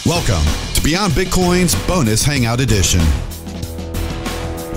Welcome to Beyond Bitcoin's bonus Hangout edition.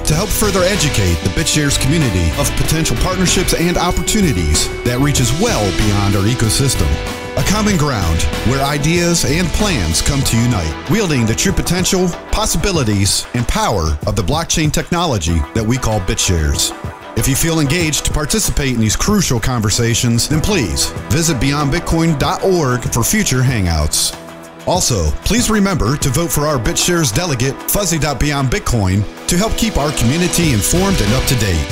To help further educate the BitShares community of potential partnerships and opportunities that reaches well beyond our ecosystem. A common ground where ideas and plans come to unite, wielding the true potential, possibilities, and power of the blockchain technology that we call BitShares. If you feel engaged to participate in these crucial conversations, then please visit beyondbitcoin.org for future Hangouts. Also, please remember to vote for our BitShares delegate, Fuzzy.BeyondBitcoin, to help keep our community informed and up to date.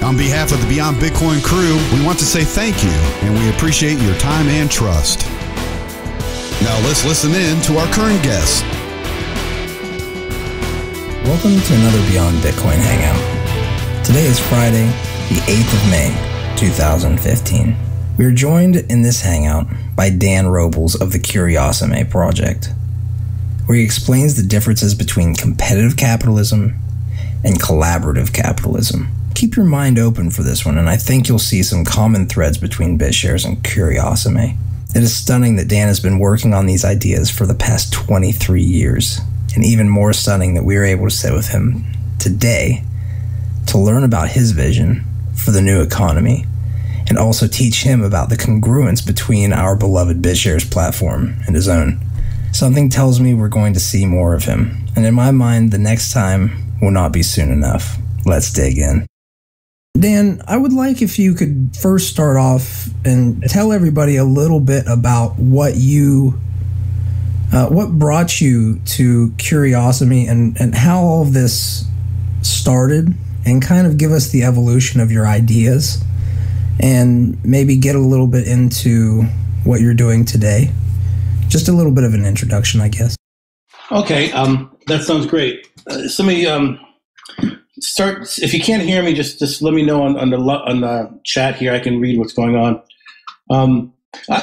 On behalf of the Beyond Bitcoin crew, we want to say thank you, and we appreciate your time and trust. Now let's listen in to our current guest. Welcome to another Beyond Bitcoin Hangout. Today is Friday, the 8th of May, 2015. We are joined in this Hangout by Dan Robles of the Curiosumé project, where he explains the differences between competitive capitalism and collaborative capitalism. Keep your mind open for this one, and I think you'll see some common threads between BitShares and Curiosumé. It is stunning that Dan has been working on these ideas for the past 23 years, and even more stunning that we are able to sit with him today to learn about his vision for the new economy, and also teach him about the congruence between our beloved BitShares platform and his own. Something tells me we're going to see more of him, and in my mind, the next time will not be soon enough. Let's dig in. Dan, I would like if you could first start off and tell everybody a little bit about what brought you to Curiosumé and how all of this started, and kind of give us the evolution of your ideas, and maybe get a little bit into what you're doing today. Just a little bit of an introduction, I guess. Okay, that sounds great. So let me start. If you can't hear me, just let me know on the chat here. I can read what's going on.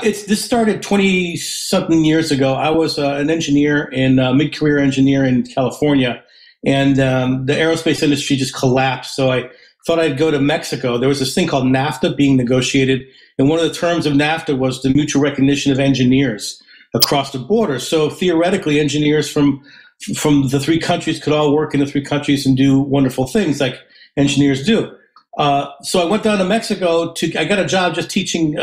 This started 20-something years ago. I was an engineer mid-career engineer in California, and the aerospace industry just collapsed. So I thought I'd go to Mexico. There was this thing called NAFTA being negotiated, and one of the terms of NAFTA was the mutual recognition of engineers across the border. So theoretically, engineers from the three countries could all work in the three countries and do wonderful things like engineers do. So I went down to Mexico. I got a job just teaching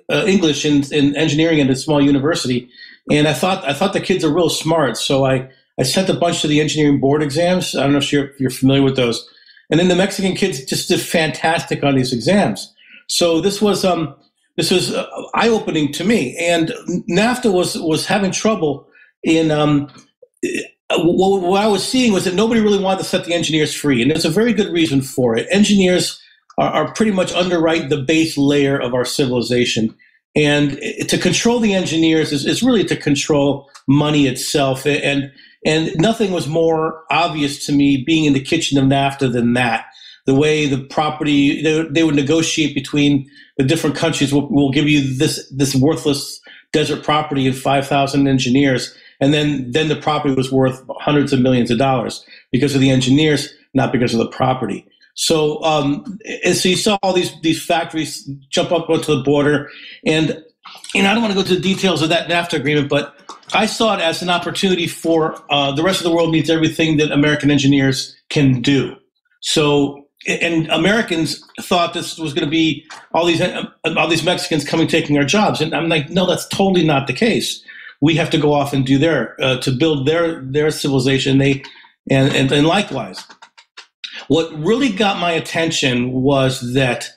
English in engineering at a small university, and I thought the kids are real smart. So I sent a bunch to the engineering board exams. I don't know if you're familiar with those. And then the Mexican kids just did fantastic on these exams. So this was eye-opening to me. And NAFTA was having trouble in what I was seeing was that nobody really wanted to set the engineers free. And there's a very good reason for it. Engineers are pretty much underwrite the base layer of our civilization. And to control the engineers is really to control money itself. And nothing was more obvious to me being in the kitchen of NAFTA than that. The way the property, they would negotiate between the different countries. We'll give you this worthless desert property and 5,000 engineers. And then the property was worth hundreds of millions of dollars because of the engineers, not because of the property. So, so you saw all these factories jump up onto the border. And, I don't want to go to the details of that NAFTA agreement, but I saw it as an opportunity for the rest of the world needs everything that American engineers can do. So, and Americans thought this was going to be all these Mexicans coming taking our jobs, and I'm like, no, that's totally not the case. We have to go off and do to build their civilization. And likewise, what really got my attention was that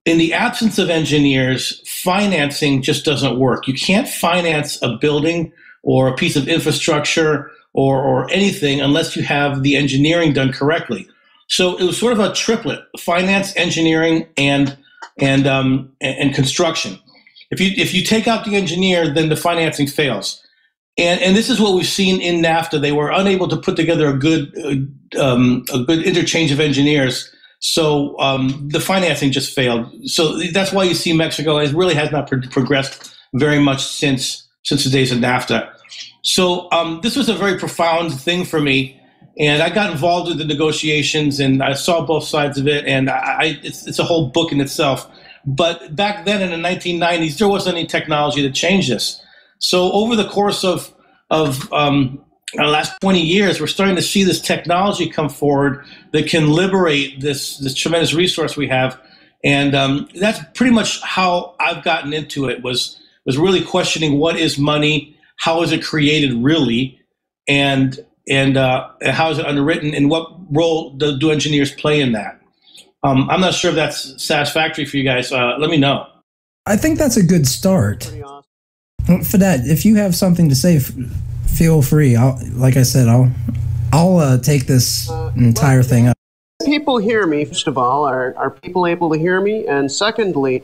in the absence of engineers, financing just doesn't work. You can't finance a building or a piece of infrastructure or anything unless you have the engineering done correctly. So it was sort of a triplet: finance, engineering, and construction. If you take out the engineer, then the financing fails. And this is what we've seen in NAFTA. They were unable to put together a good interchange of engineers. So the financing just failed. So that's why you see Mexico really has not progressed very much since the days of NAFTA. So this was a very profound thing for me. And I got involved with the negotiations, and I saw both sides of it. And it's a whole book in itself. But back then in the 1990s, there wasn't any technology to change this. So over the course of the last 20 years, we're starting to see this technology come forward that can liberate this tremendous resource we have. And that's pretty much how I've gotten into it, was really questioning what is money, how is it created really, and how is it underwritten, and what role do engineers play in that? I'm not sure if that's satisfactory for you guys. Let me know. I think that's a good start. For that, if you have something to say, feel free. Like I said, I'll take this entire thing up. People hear me, first of all. Are people able to hear me? And secondly,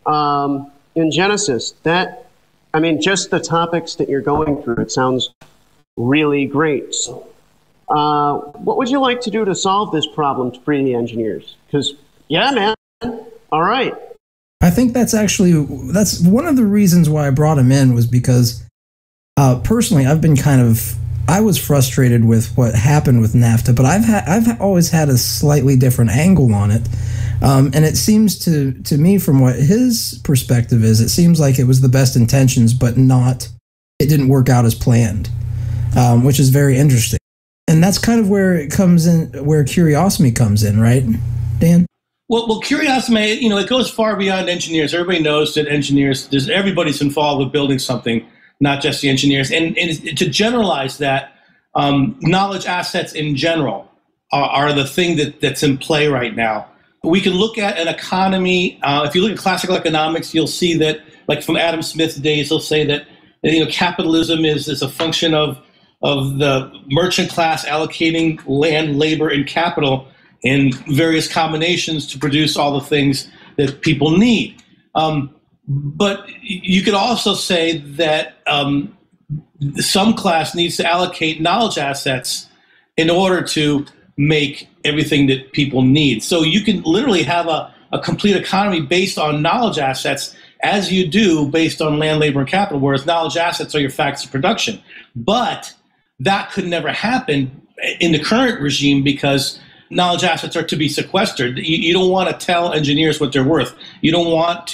in Genesis, just the topics that you're going through, it sounds really great. What would you like to do to solve this problem to free the engineers? Because, yeah, man, all right. I think that's one of the reasons why I brought him in, was because personally, I was frustrated with what happened with NAFTA, but I've always had a slightly different angle on it. And it seems to me, from what his perspective is, it seems like it was the best intentions, but it didn't work out as planned, which is very interesting. And that's kind of where it comes in, where Curiosumé comes in, right, Dan? Well, Curiosumé, it goes far beyond engineers. Everybody knows that everybody's involved with building something, not just the engineers. And to generalize that, knowledge assets in general are the thing that's in play right now. We can look at an economy. If you look at classical economics, you'll see that, like from Adam Smith's days, he'll say that capitalism is a function of the merchant class allocating land, labor, and capital in various combinations to produce all the things that people need. But you could also say that some class needs to allocate knowledge assets in order to make everything that people need. So you can literally have a complete economy based on knowledge assets, as you do based on land, labor, and capital, whereas knowledge assets are your factors of production. But that could never happen in the current regime, because knowledge assets are to be sequestered. You don't want to tell engineers what they're worth. You don't want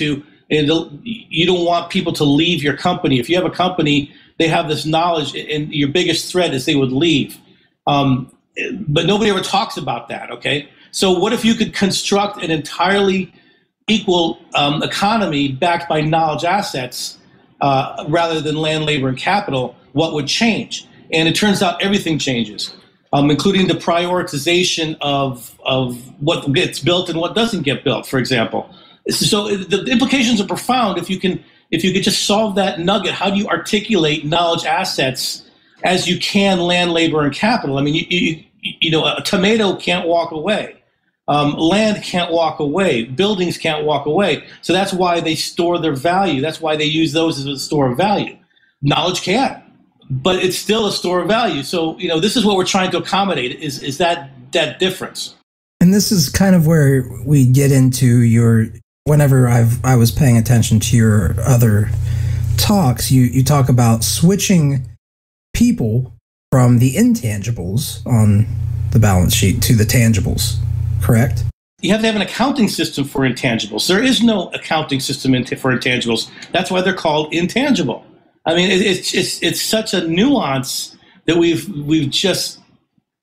people to leave your company. If you have a company, they have this knowledge, and your biggest threat is they would leave. But nobody ever talks about that, okay? So what if you could construct an entirely equal economy backed by knowledge assets rather than land, labor, and capital? What would change? And it turns out everything changes, including the prioritization of what gets built and what doesn't get built, for example. So the implications are profound. If you could just solve that nugget, how do you articulate knowledge assets as you can land, labor, and capital? I mean, a tomato can't walk away. Land can't walk away. Buildings can't walk away. So that's why they store their value. That's why they use those as a store of value. Knowledge can't, but it's still a store of value. So, this is what we're trying to accommodate, is that difference. And this is kind of where we get into whenever I was paying attention to your other talks, you talk about switching people from the intangibles on the balance sheet to the tangibles, correct? You have to have an accounting system for intangibles. There is no accounting system for intangibles. That's why they're called intangible. I mean, it's such a nuance that we've just,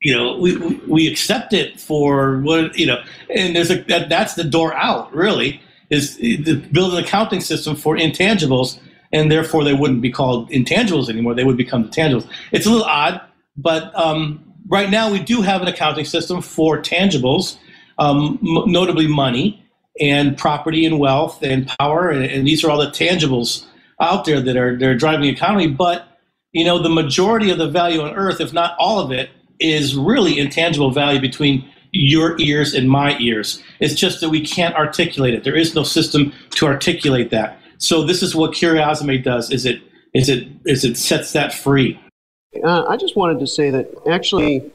we accept it for what, and that's the door out, really, is to build an accounting system for intangibles, and therefore they wouldn't be called intangibles anymore. They would become tangibles. It's a little odd, but right now we do have an accounting system for tangibles, notably money and property and wealth and power, and these are all the tangibles out there that are driving the economy. But the majority of the value on earth, if not all of it, is really intangible value between your ears and my ears. It's just that we can't articulate it. There is no system to articulate that. So this is what Curiosumé does, is it sets that free. I just wanted to say that actually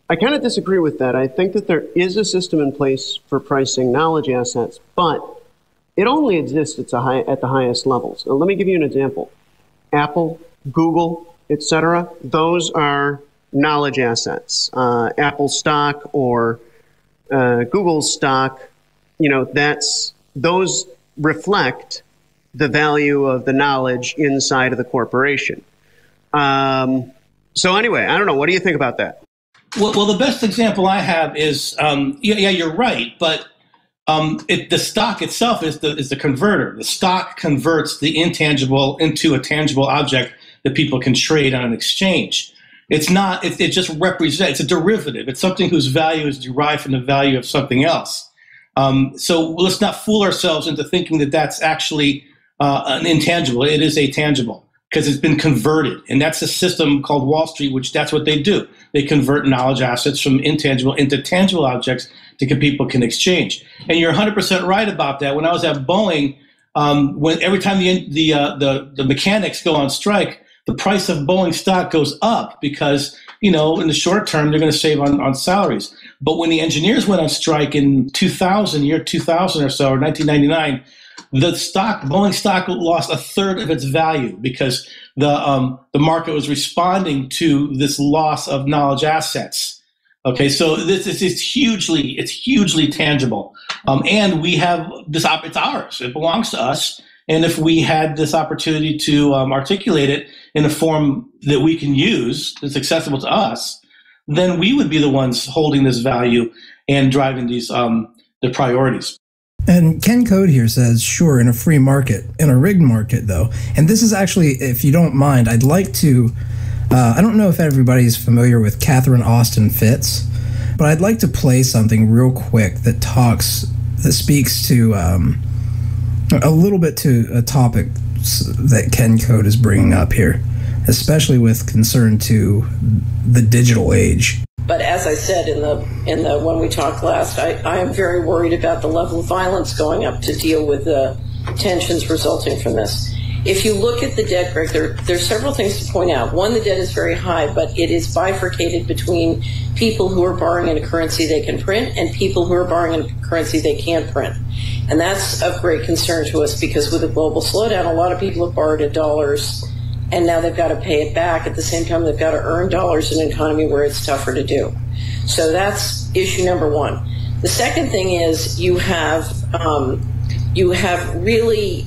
I kind of disagree with that. I think that there is a system in place for pricing knowledge assets, but it only exists at the highest levels. Now, let me give you an example. Apple, Google, etc. Those are knowledge assets. Apple stock or Google stock, those reflect the value of the knowledge inside of the corporation. So anyway, I don't know. What do you think about that? Well, the best example I have is, yeah, you're right, but the stock itself is the converter. The stock converts the intangible into a tangible object that people can trade on an exchange. It's not. It just represents. It's a derivative. It's something whose value is derived from the value of something else. So let's not fool ourselves into thinking that that's actually an intangible. It is a tangible because it's been converted, and that's a system called Wall Street, which that's what they do. They convert knowledge assets from intangible into tangible objects that people can exchange. And you're 100% right about that. When I was at Boeing, when every time the mechanics go on strike, the price of Boeing stock goes up because, in the short term, they're going to save on salaries. But when the engineers went on strike in year 2000 or so, or 1999, Boeing stock lost a third of its value because the market was responding to this loss of knowledge assets. Okay, so it's hugely tangible, and we have this. It's ours. It belongs to us. And if we had this opportunity to articulate it in a form that we can use, that's accessible to us, then we would be the ones holding this value and driving these the priorities. And Ken Code here says, sure, in a free market, in a rigged market, though. And this is actually, if you don't mind, I'd like to, I don't know if everybody's familiar with Catherine Austin Fitts, but I'd like to play something real quick that speaks to a little bit to a topic that Ken Code is bringing up here, especially with concern to the digital age. But as I said in the when we talked last, I am very worried about the level of violence going up to deal with the tensions resulting from this. If you look at the debt, Greg, there's several things to point out. One, the debt is very high, but it is bifurcated between people who are borrowing in a currency they can print and people who are borrowing in a currency they can't print. And that's of great concern to us because with a global slowdown, a lot of people have borrowed in dollars and now they've got to pay it back. At the same time, they've got to earn dollars in an economy where it's tougher to do. So that's issue number one. The second thing is you have really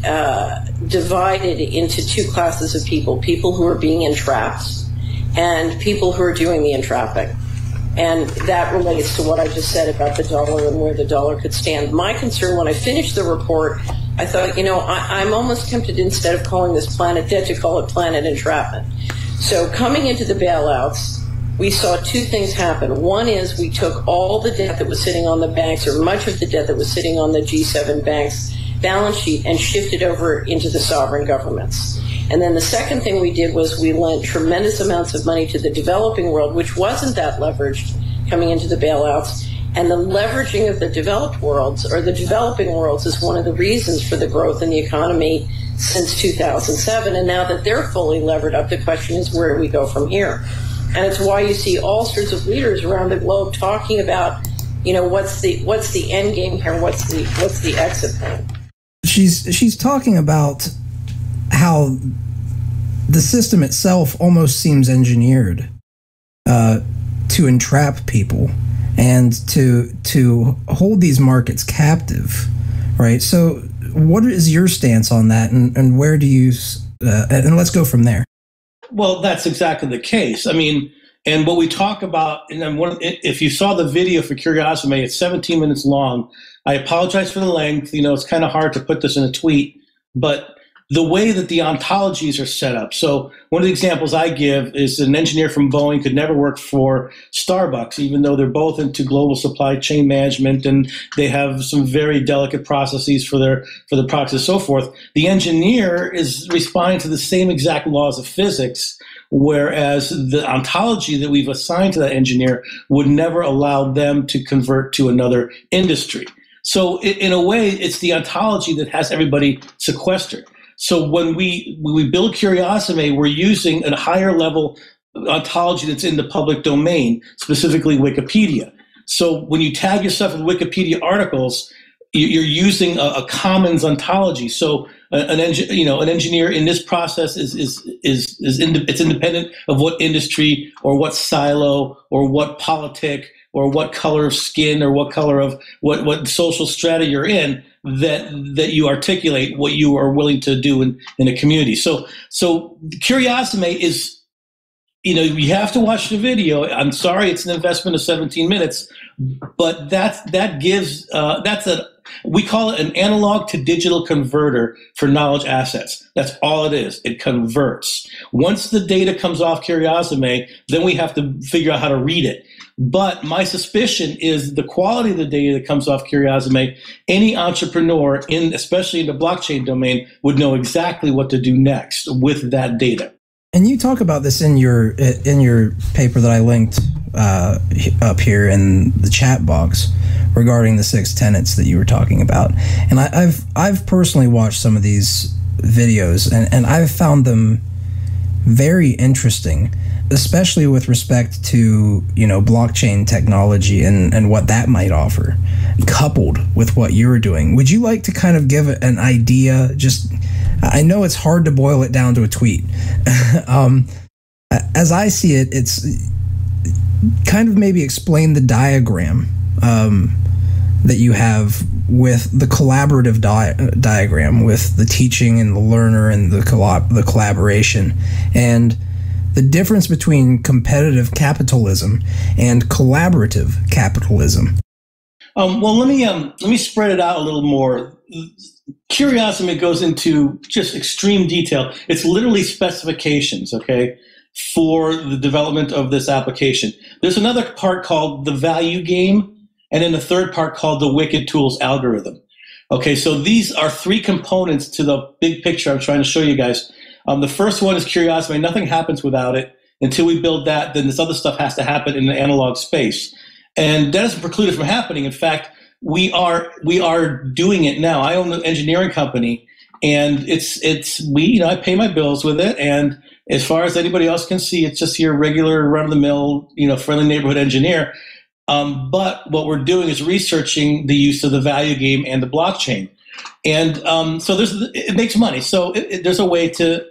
divided into two classes of people who are being entrapped and people who are doing the entrapping. And that relates to what I just said about the dollar and where the dollar could stand. My concern when I finished the report, I thought, I'm almost tempted instead of calling this planet debt to call it planet entrapment. So coming into the bailouts, we saw two things happen. One is we took all the debt that was sitting on the banks, or much of the debt that was sitting on the G7 banks' balance sheet, and shifted over into the sovereign governments. And then the second thing we did was we lent tremendous amounts of money to the developing world, which wasn't that leveraged coming into the bailouts. And the leveraging of the developed worlds, or the developing worlds, is one of the reasons for the growth in the economy since 2007. And now that they're fully levered up, the question is, where do we go from here? And it's why you see all sorts of leaders around the globe talking about, what's the end game here? What's the exit plan? She's talking about how the system itself almost seems engineered to entrap people and to hold these markets captive, right? So what is your stance on that, and where do you and let's go from there. Well, that's exactly the case. I mean, and what we talk about, and if you saw the video for Curiosumé, it's 17 minutes long. I apologize for the length. It's kind of hard to put this in a tweet, but the way that the ontologies are set up. So one of the examples I give is an engineer from Boeing could never work for Starbucks, even though they're both into global supply chain management and they have some very delicate processes for the products and so forth. The engineer is responding to the same exact laws of physics, whereas the ontology that we've assigned to that engineer would never allow them to convert to another industry. So in a way, it's the ontology that has everybody sequestered. So when we build Curiosumé, we're using a higher level ontology that's in the public domain, specifically Wikipedia. So when you tag yourself with Wikipedia articles, you're using a commons ontology. So an engineer in this process it's independent of what industry or what silo or what politic or what color of skin or what color of what social strata you're in. that you articulate what you are willing to do in a community. So Curiosumé is, you have to watch the video. I'm sorry, it's an investment of 17 minutes, but that gives we call it an analog to digital converter for knowledge assets. That's all it is. It converts. Once the data comes off Curiosumé, then we have to figure out how to read it. But my suspicion is the quality of the data that comes off Curiosumé, any entrepreneur, especially in the blockchain domain, would know exactly what to do next with that data. And you talk about this in your paper that I linked up here in the chat box regarding the 6 tenets that you were talking about. And I've personally watched some of these videos, and I've found them very interesting, especially with respect to blockchain technology and what that might offer, coupled with what you're doing. Would you like to kind of give an idea? I know it's hard to boil it down to a tweet. As I see it, it's kind of maybe explain the diagram that you have with the collaborative diagram with the teaching and the learner and the collaboration, and the difference between competitive capitalism and collaborative capitalism. Well, let me spread it out a little more. Curiosumé goes into just extreme detail. It's literally specifications, okay, for the development of this application. There's another part called the value game, and then a third part called the wicked tools algorithm. Okay, so these are 3 components to the big picture I'm trying to show you guys. The first one is Curiosumé. Nothing happens without it. Until we build that, then this other stuff has to happen in the analog space. And that doesn't preclude it from happening. In fact, we are doing it now. I own an engineering company, and I pay my bills with it. And as far as anybody else can see, it's just your regular run-of-the-mill, friendly neighborhood engineer. But what we're doing is researching the use of the value game and the blockchain. And so it makes money. So there's a way to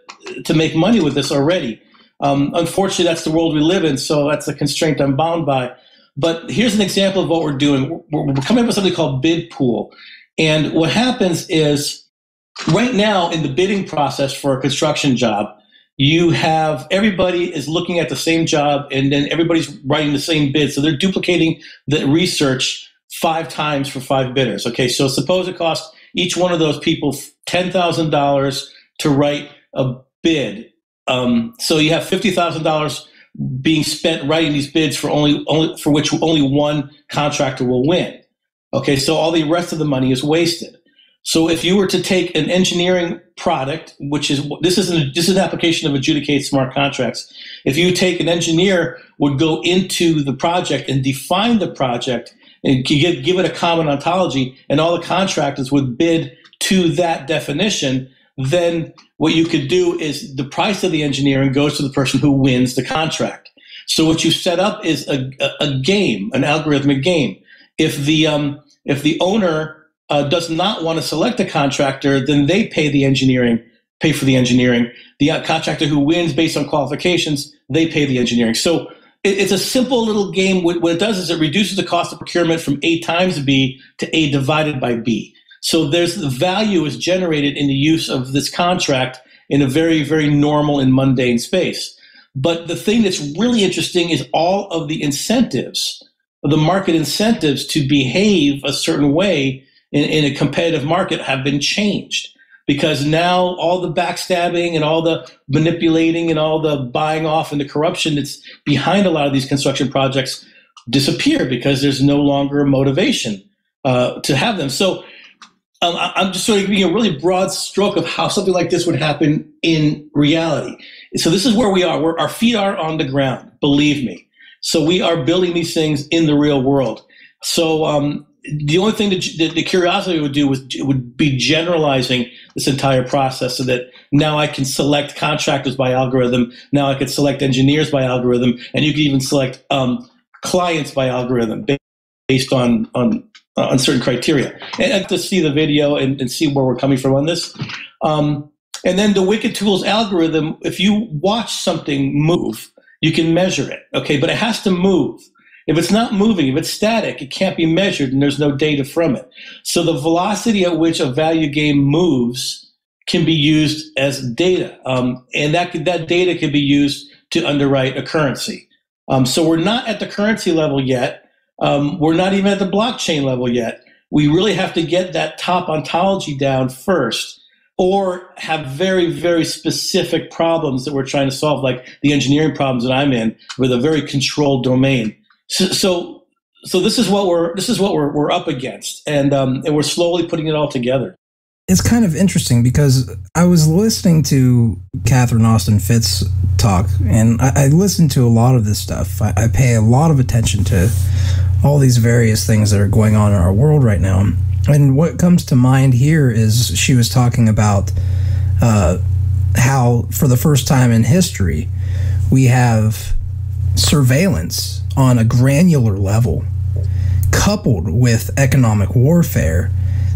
make money with this already. Unfortunately, that's the world we live in, so that's a constraint I'm bound by. But here's an example of what we're doing. We're coming up with something called bid pool. And what happens is right now in the bidding process for a construction job, you have everybody is looking at the same job, and then everybody's writing the same bid. So they're duplicating the research 5 times for 5 bidders. Okay, so suppose it costs each one of those people $10,000 to write a bid. So you have $50,000 being spent writing these bids for which only one contractor will win. Okay, so all the rest of the money is wasted. So if you were to take an engineering product, this is an application of Adjudicate Smart Contracts. If you take an engineer would go into the project and define the project and give it a common ontology, and all the contractors would bid to that definition, then what you could do is the price of the engineering goes to the person who wins the contract. So what you set up is a game, an algorithmic game. If the owner does not want to select a contractor, then they pay for the engineering. The contractor who wins based on qualifications, they pay the engineering. So it's a simple little game. What it does is it reduces the cost of procurement from A times B to A divided by B. So the value is generated in the use of this contract in a very, very normal and mundane space. But the thing that's really interesting is all of the incentives, the market incentives to behave a certain way in a competitive market have been changed, because now all the backstabbing and all the manipulating and all the buying off and the corruption that's behind a lot of these construction projects disappear because there's no longer a motivation to have them. So I'm just sort of giving a really broad stroke of how something like this would happen in reality. So this is where we are. Our feet are on the ground, believe me. So we are building these things in the real world. So the only thing that the Curiosumé would do would be generalizing this entire process, so that now I can select contractors by algorithm. Now I could select engineers by algorithm, and you can even select clients by algorithm based on certain criteria. And to see the video and see where we're coming from on this. And then the Wicked Tools algorithm, if you watch something move, you can measure it, okay? But it has to move. If it's not moving, if it's static, it can't be measured and there's no data from it. So the velocity at which a value game moves can be used as data. And that data can be used to underwrite a currency. So we're not at the currency level yet. We're not even at the blockchain level yet. We really have to get that top ontology down first, or have very, very specific problems that we're trying to solve, like the engineering problems that I'm in with a very controlled domain. So this is what we're up against, and we're slowly putting it all together. It's kind of interesting because I was listening to Catherine Austin Fitts talk, and I listened to a lot of this stuff. I pay a lot of attention to all these various things that are going on in our world right now. And what comes to mind here is she was talking about how, for the first time in history, we have surveillance on a granular level, coupled with economic warfare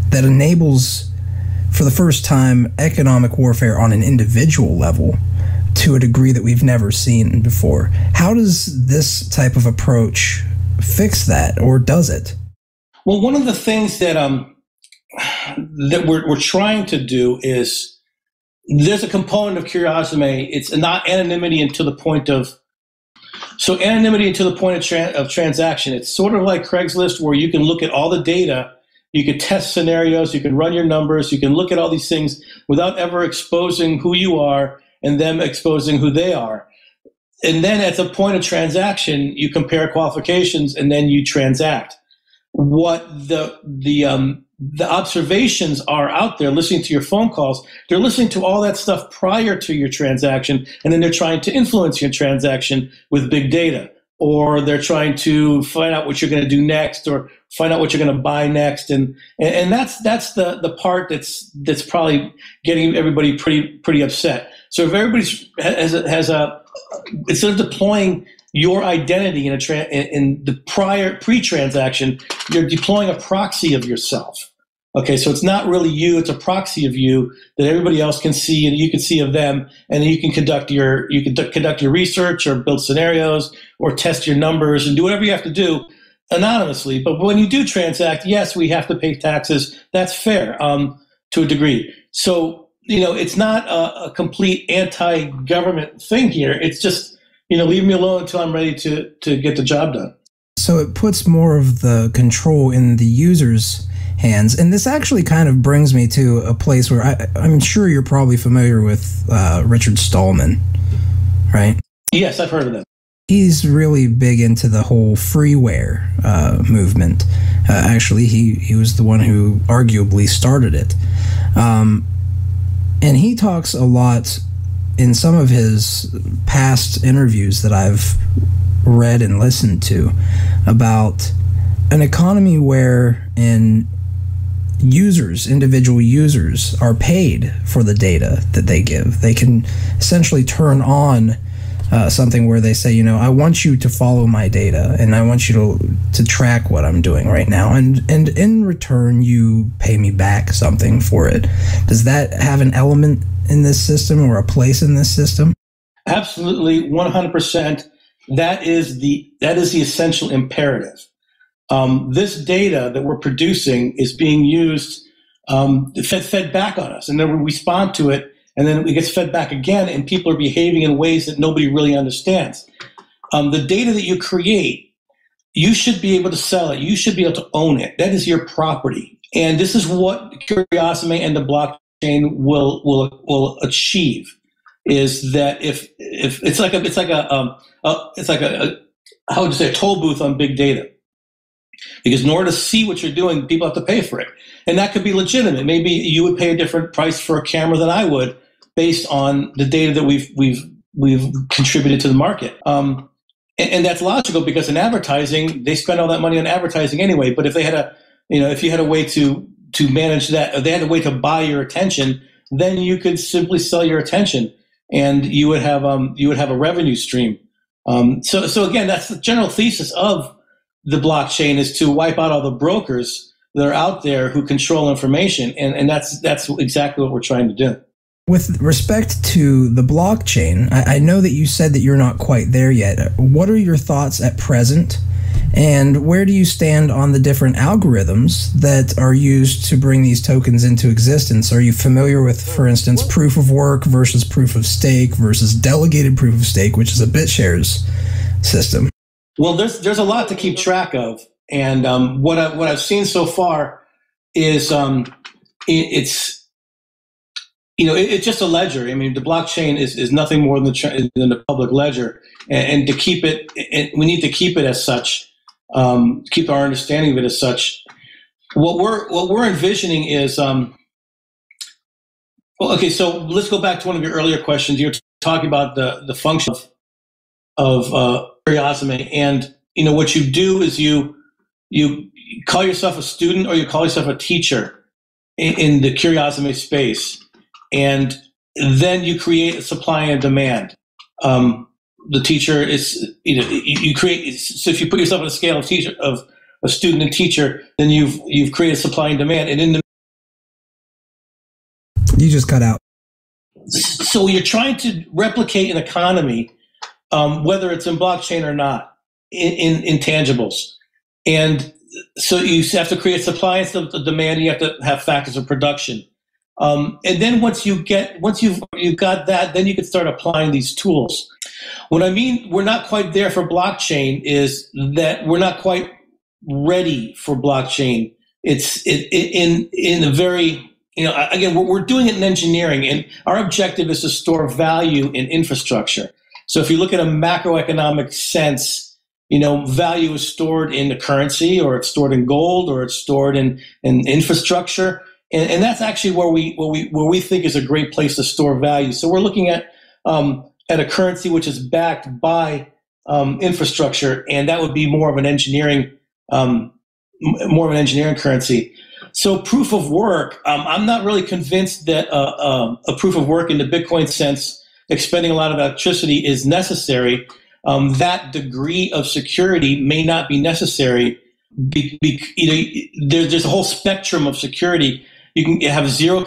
that enables, for the first time, economic warfare on an individual level to a degree that we've never seen before. How does this type of approach fix that, or does it? Well, one of the things that we're trying to do is, there's a component of Curiosumé. It's not anonymity until the point of transaction. It's sort of like Craigslist, where you can look at all the data, you can test scenarios, you can run your numbers, you can look at all these things without ever exposing who you are and them exposing who they are. And then at the point of transaction, you compare qualifications and then you transact. What the observations are out there, listening to your phone calls, they're listening to all that stuff prior to your transaction, and then they're trying to influence your transaction with big data, or they're trying to find out what you're going to do next, or find out what you're going to buy next, and that's the part that's probably getting everybody pretty upset. So if everybody has instead of deploying your identity in the pre-transaction, you're deploying a proxy of yourself. Okay, so it's not really you; it's a proxy of you that everybody else can see, and you can see of them, and then you can conduct your research, or build scenarios, or test your numbers, and do whatever you have to do anonymously. But when you do transact, yes, we have to pay taxes. That's fair to a degree. So it's not a complete anti-government thing here. It's just, leave me alone until I'm ready to get the job done. So it puts more of the control in the user's hands. And this actually kind of brings me to a place where I'm sure you're probably familiar with Richard Stallman, right? Yes, I've heard of him. He's really big into the whole freeware movement. Actually, he was the one who arguably started it. And he talks a lot in some of his past interviews that I've read and listened to about an economy where individual users are paid for the data that they give. They can essentially turn on something where they say, I want you to follow my data, and I want you to track what I'm doing right now, and in return you pay me back something for it. Does that have an element in this system, or a place in this system? Absolutely, 100%. That is the essential imperative. This data that we're producing is being used, fed back on us, and then we respond to it, and then it gets fed back again, and people are behaving in ways that nobody really understands. The data that you create, you should be able to sell it. You should be able to own it. That is your property. And this is what Curiosumé and the blockchain will achieve, is that if it's like a how would you say, a toll booth on big data. Because in order to see what you're doing, people have to pay for it. And that could be legitimate. Maybe you would pay a different price for a camera than I would, based on the data that we've contributed to the market. And that's logical, because in advertising, they spend all that money on advertising anyway. But if they had if you had a way to manage that, or they had a way to buy your attention, then you could simply sell your attention, and you would have a revenue stream. So again, that's the general thesis of the blockchain, is to wipe out all the brokers that are out there who control information, and that's exactly what we're trying to do. With respect to the blockchain, I know that you said that you're not quite there yet. What are your thoughts at present, And where do you stand on the different algorithms that are used to bring these tokens into existence? Are you familiar with, for instance, proof of work versus proof of stake versus delegated proof of stake, which is a BitShares system? Well, there's a lot to keep track of, and what I've seen so far is it's just a ledger. I mean, the blockchain is nothing more than the public ledger, and to keep it, we need to keep it as such. Keep our understanding of it as such. What we're envisioning is okay. So let's go back to one of your earlier questions. You're talking about the function of Curiosumé, and what you do is you call yourself a student or you call yourself a teacher in the Curiosumé space, and then you create a supply and demand. The teacher is you create. So if you put yourself on a scale of a student and teacher, then you've created supply and demand, and in the you just cut out. So you're trying to replicate an economy. Whether it's in blockchain or not, in intangibles. And so you have to create supply and demand, you have to have factors of production. And then once you've got that, then you can start applying these tools. What I mean, we're not quite there for blockchain is that we're not quite ready for blockchain. It's in a very, again, we're doing it in engineering, and our objective is to store value in infrastructure. So if you look at a macroeconomic sense, value is stored in the currency, or it's stored in gold, or it's stored in infrastructure, and that's actually where we think is a great place to store value. So we're looking at a currency which is backed by infrastructure, and that would be more of an engineering currency. So proof of work, I'm not really convinced that a proof of work in the Bitcoin sense, expending a lot of electricity, is necessary. That degree of security may not be necessary. There's a whole spectrum of security. You can have zero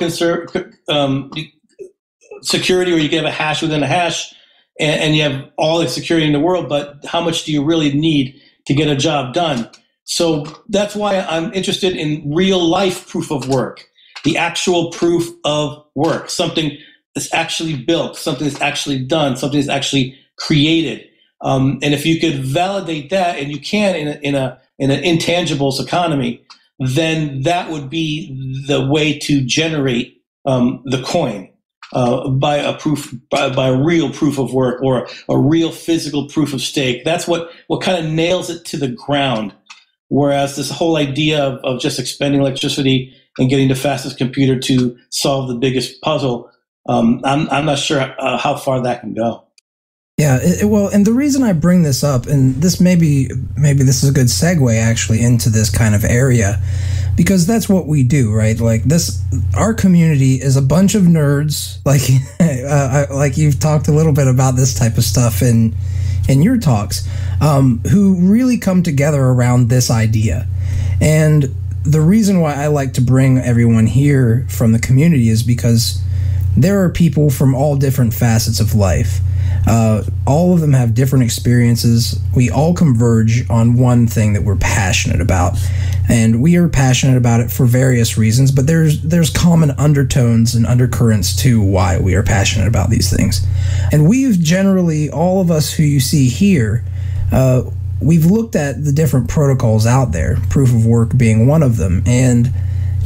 security, or you can have a hash within a hash, and you have all the security in the world, but how much do you really need to get a job done? So that's why I'm interested in real life proof of work, the actual proof of work, something that's actually built, something that's actually done, something that's actually created. And if you could validate that, and you can in an intangibles economy, then that would be the way to generate the coin by a real proof of work, or a real physical proof of stake. That's what kind of nails it to the ground. Whereas this whole idea of just expending electricity and getting the fastest computer to solve the biggest puzzle, I'm not sure how far that can go. Yeah, well, and the reason I bring this up, and this maybe this is a good segue actually into this kind of area, because that's what we do, right? Like our community is a bunch of nerds, like you've talked a little bit about this type of stuff in your talks, who really come together around this idea. And the reason why I like to bring everyone here from the community is because there are people from all different facets of life. All of them have different experiences. We all converge on one thing that we're passionate about, and we are passionate about it for various reasons, but there's common undertones and undercurrents to why we are passionate about these things. And we've generally, all of us who you see here, we've looked at the different protocols out there, proof of work being one of them. And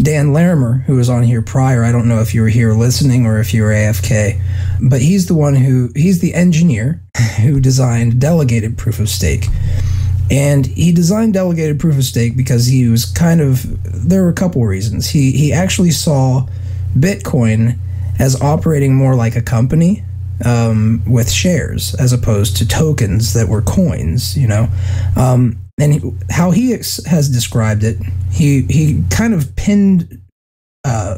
Dan Larimer, who was on here prior, I don't know if you were here listening or if you were AFK, but he's the engineer who designed delegated proof of stake. And he designed delegated proof of stake because he was there were a couple reasons. He actually saw Bitcoin as operating more like a company, with shares as opposed to tokens that were coins, and how he has described it, he kind of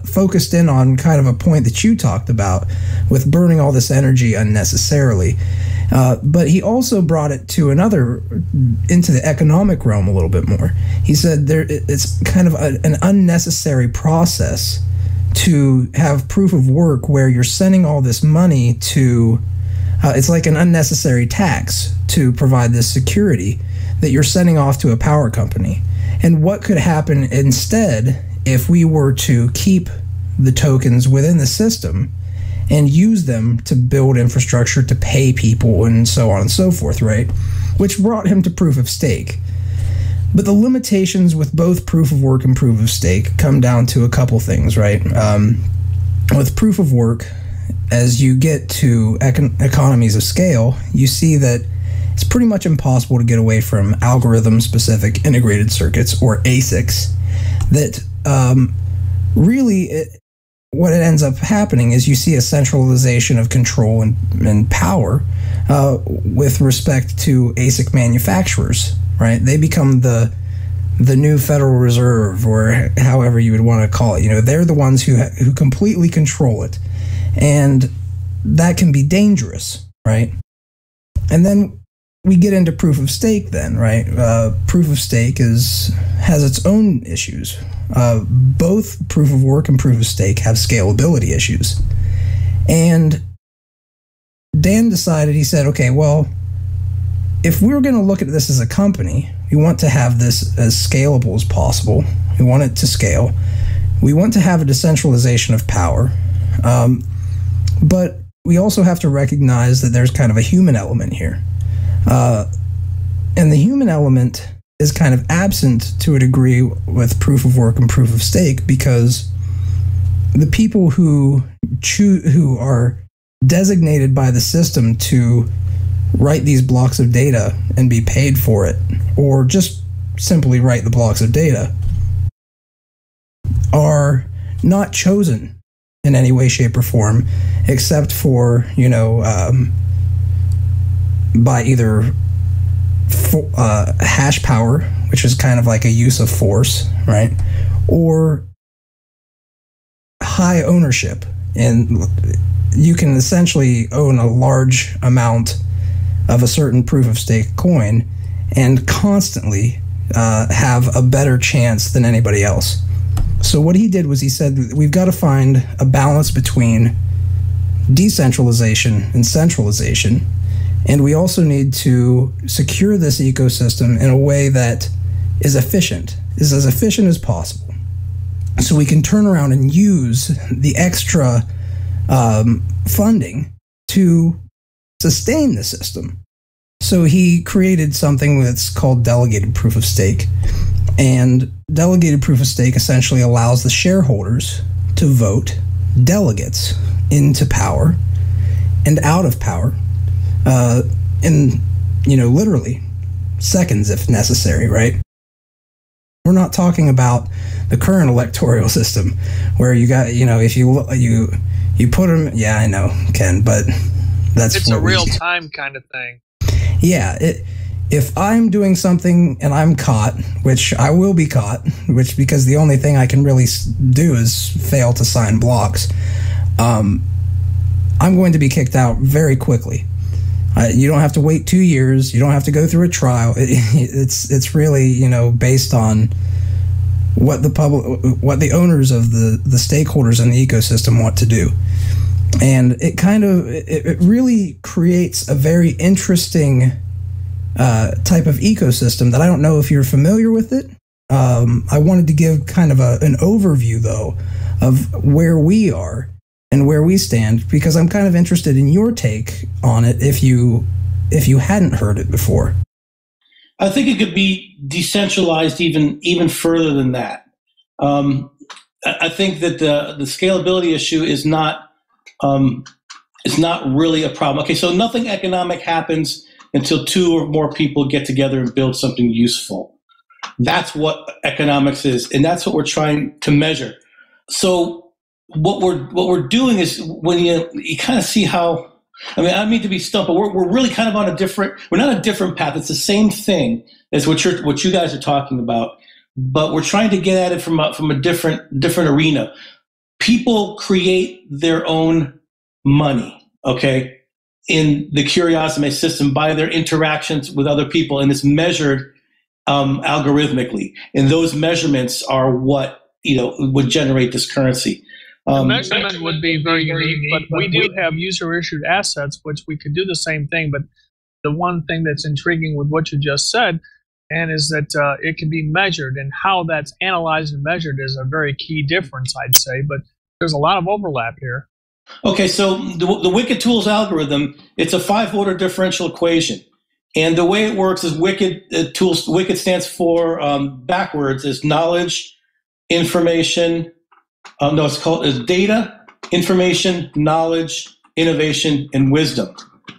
focused in on kind of a point that you talked about with burning all this energy unnecessarily. But he also brought it to into the economic realm a little bit more. He said it's kind of an unnecessary process to have proof of work where you're sending all this money to It's like an unnecessary tax to provide this security that you're sending off to a power company. And what could happen instead if we were to keep the tokens within the system and use them to build infrastructure, to pay people, and so on and so forth, right? Which brought him to proof of stake. But the limitations with both proof of work and proof of stake come down to a couple things, right? With proof of work, as you get to economies of scale, you see that it's pretty much impossible to get away from algorithm-specific integrated circuits, or ASICs, that what it ends up happening is you see a centralization of control and power with respect to ASIC manufacturers, right? They become the new Federal Reserve, or however you would want to call it. You know, they're the ones who completely control it. And that can be dangerous, right? And then we get into proof of stake then, right? Proof of stake has its own issues. Both proof of work and proof of stake have scalability issues. And Dan decided, he said, okay, well, if we're going to look at this as a company, we want to have this as scalable as possible. We want it to scale. We want to have a decentralization of power. But we also have to recognize that there's kind of a human element here. And the human element is kind of absent to a degree with proof of work and proof of stake, because the people who are designated by the system to write these blocks of data and be paid for it, or just simply write the blocks of data, are not chosen in any way, shape, or form, except for, by either hash power, which is kind of like a use of force, right? Or high ownership. And you can essentially own a large amount of a certain proof of stake coin and constantly have a better chance than anybody else. So what he did was he said, we've got to find a balance between decentralization and centralization, and we also need to secure this ecosystem in a way that is as efficient as possible, so we can turn around and use the extra funding to sustain the system. So he created something that's called delegated proof of stake. And delegated proof of stake essentially allows the shareholders to vote delegates into power and out of power in, literally seconds if necessary, right? We're not talking about the current electoral system where you got, if you put them, yeah, I know, Ken, but it's a real time kind of thing. Yeah, if I'm doing something and I'm caught, which I will be caught, because the only thing I can really do is fail to sign blocks, I'm going to be kicked out very quickly. You don't have to wait 2 years. You don't have to go through a trial. It's really, based on what the owners of the stakeholders in the ecosystem want to do. And it really creates a very interesting type of ecosystem that I don't know if you're familiar with it. I wanted to give kind of an overview, though, of where we are and where we stand, because I'm kind of interested in your take on it if you hadn't heard it before. I think it could be decentralized even further than that. I think that the scalability issue is not really a problem. Okay, so nothing economic happens until two or more people get together and build something useful. That's what economics is, and that's what we're trying to measure. So what we're doing is, when you kind of see how, I don't mean to be stumped, but we're really kind of on we're not a different path. It's the same thing as what you guys are talking about, but we're trying to get at it from a different arena. People create their own money, okay, in the Curiosumé system by their interactions with other people, and it's measured algorithmically. And those measurements are what would generate this currency. The measurement would be very unique, but we do have user-issued assets, which we could do the same thing. But the one thing that's intriguing with what you just said, and is that it can be measured, and how that's analyzed and measured is a very key difference, I'd say. But there's a lot of overlap here. Okay, so the Wicked Tools algorithm, it's a 5-order differential equation. And the way it works is Wicked stands for backwards is knowledge, information. It's called data, information, knowledge, innovation, and wisdom.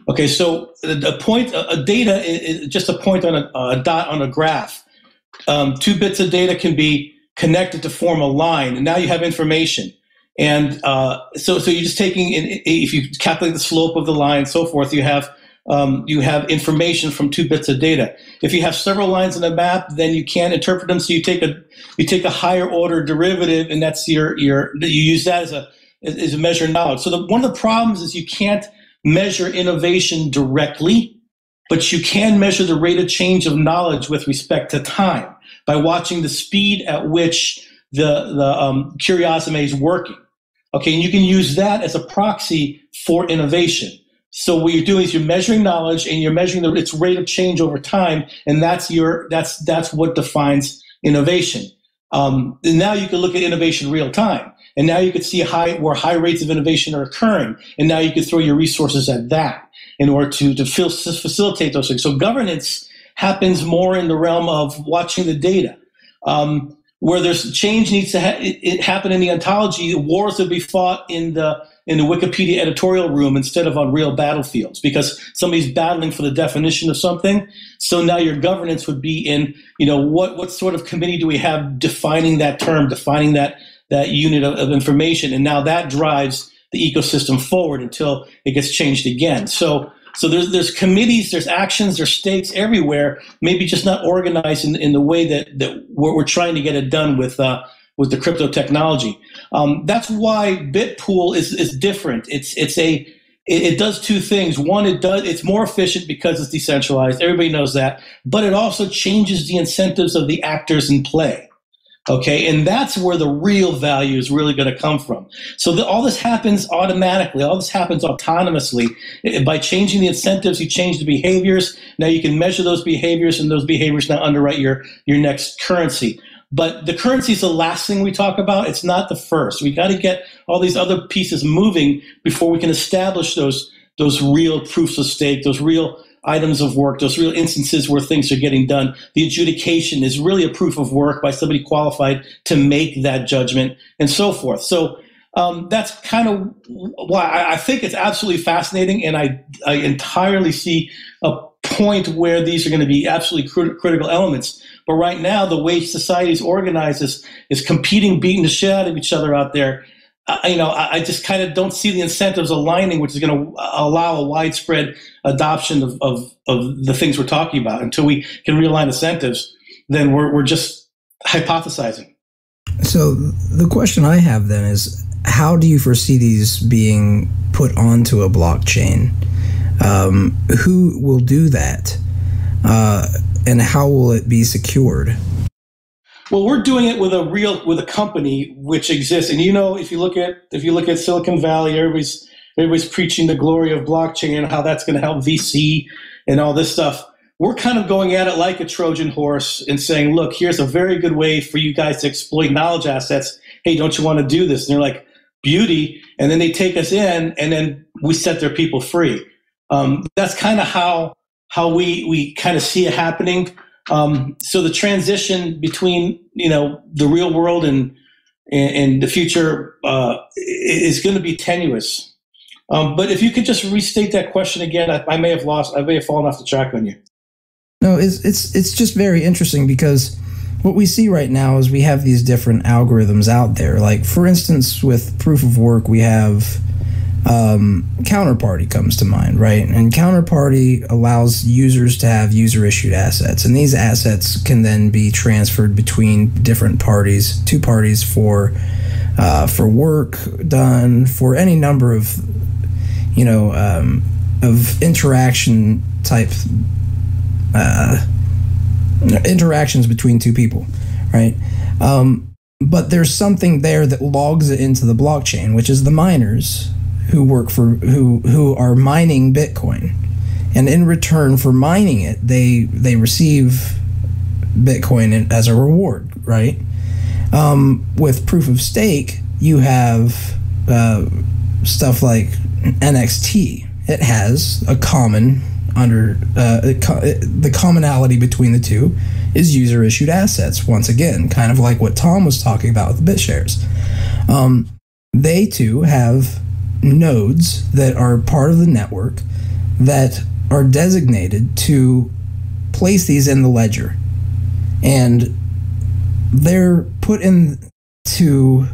Okay, so a data is just a point on a dot on a graph. 2 bits of data can be connected to form a line, and now you have information. And so you're just taking, if you calculate the slope of the line and so forth, you have information from 2 bits of data. If you have several lines in a map, then you can't interpret them. So you take a higher order derivative, and that's you use that as a measure of knowledge. So one of the problems is you can't measure innovation directly, but you can measure the rate of change of knowledge with respect to time by watching the speed at which the Curiosumé is working. Okay, and you can use that as a proxy for innovation. So what you're doing is you're measuring knowledge, and you're measuring its rate of change over time, and that's what defines innovation. And now you can look at innovation real time, and now you can see where high rates of innovation are occurring, and now you can throw your resources at that in order to facilitate those things. So governance happens more in the realm of watching the data. Where there's change needs to happen in the ontology, wars would be fought in the Wikipedia editorial room instead of on real battlefields, because somebody's battling for the definition of something. So now your governance would be in, what sort of committee do we have defining that term, defining that unit of information, and now that drives the ecosystem forward until it gets changed again. So there's committees, there's actions, there's stakes everywhere, maybe just not organized in the way that we're trying to get it done with the crypto technology. That's why Bitpool is different. It does 2 things. One, it's more efficient because it's decentralized. Everybody knows that, but it also changes the incentives of the actors in play. Okay, and that's where the real value is really going to come from. So all this happens automatically. All this happens autonomously. By changing the incentives, you change the behaviors. Now you can measure those behaviors, and those behaviors now underwrite your next currency. But the currency is the last thing we talk about. It's not the first. We got to get all these other pieces moving before we can establish those real proofs of stake, those real items of work, those real instances where things are getting done. The adjudication is really a proof of work by somebody qualified to make that judgment, and so forth. So that's kind of why I think it's absolutely fascinating, and I entirely see a point where these are going to be absolutely critical elements. But right now, the way society is organized is competing, beating the shit out of each other out there. I just kind of don't see the incentives aligning, which is going to allow a widespread adoption of the things we're talking about. Until we can realign incentives, then we're just hypothesizing. So the question I have then is, how do you foresee these being put onto a blockchain? Who will do that? And how will it be secured? Well, we're doing it with a company which exists, and if you look at Silicon Valley, everybody's preaching the glory of blockchain and how that's going to help VC and all this stuff. We're kind of going at it like a Trojan horse and saying, look, here's a very good way for you guys to exploit knowledge assets. Hey, don't you want to do this? And they're like, beauty, and then they take us in, and then we set their people free. That's kind of how we kind of see it happening. So the transition between the real world and the future is going to be tenuous. But if you could just restate that question again, I may have fallen off the track on you. No, it's just very interesting, because what we see right now is we have these different algorithms out there. Like, for instance, with proof of work, we have Counterparty comes to mind, right? And Counterparty allows users to have user-issued assets, and these assets can then be transferred between different parties, 2 parties for work done, for any number of interaction type interactions between 2 people, right? but there's something there that logs it into the blockchain, which is the miners who work for who are mining Bitcoin, and in return for mining it, they receive Bitcoin as a reward, right? With proof of stake, you have stuff like NXT. It has a common the commonality between the two is user issued assets. Once again, kind of like what Tom was talking about with BitShares. They too have nodes that are part of the network that are designated to place these in the ledger, and they're put into,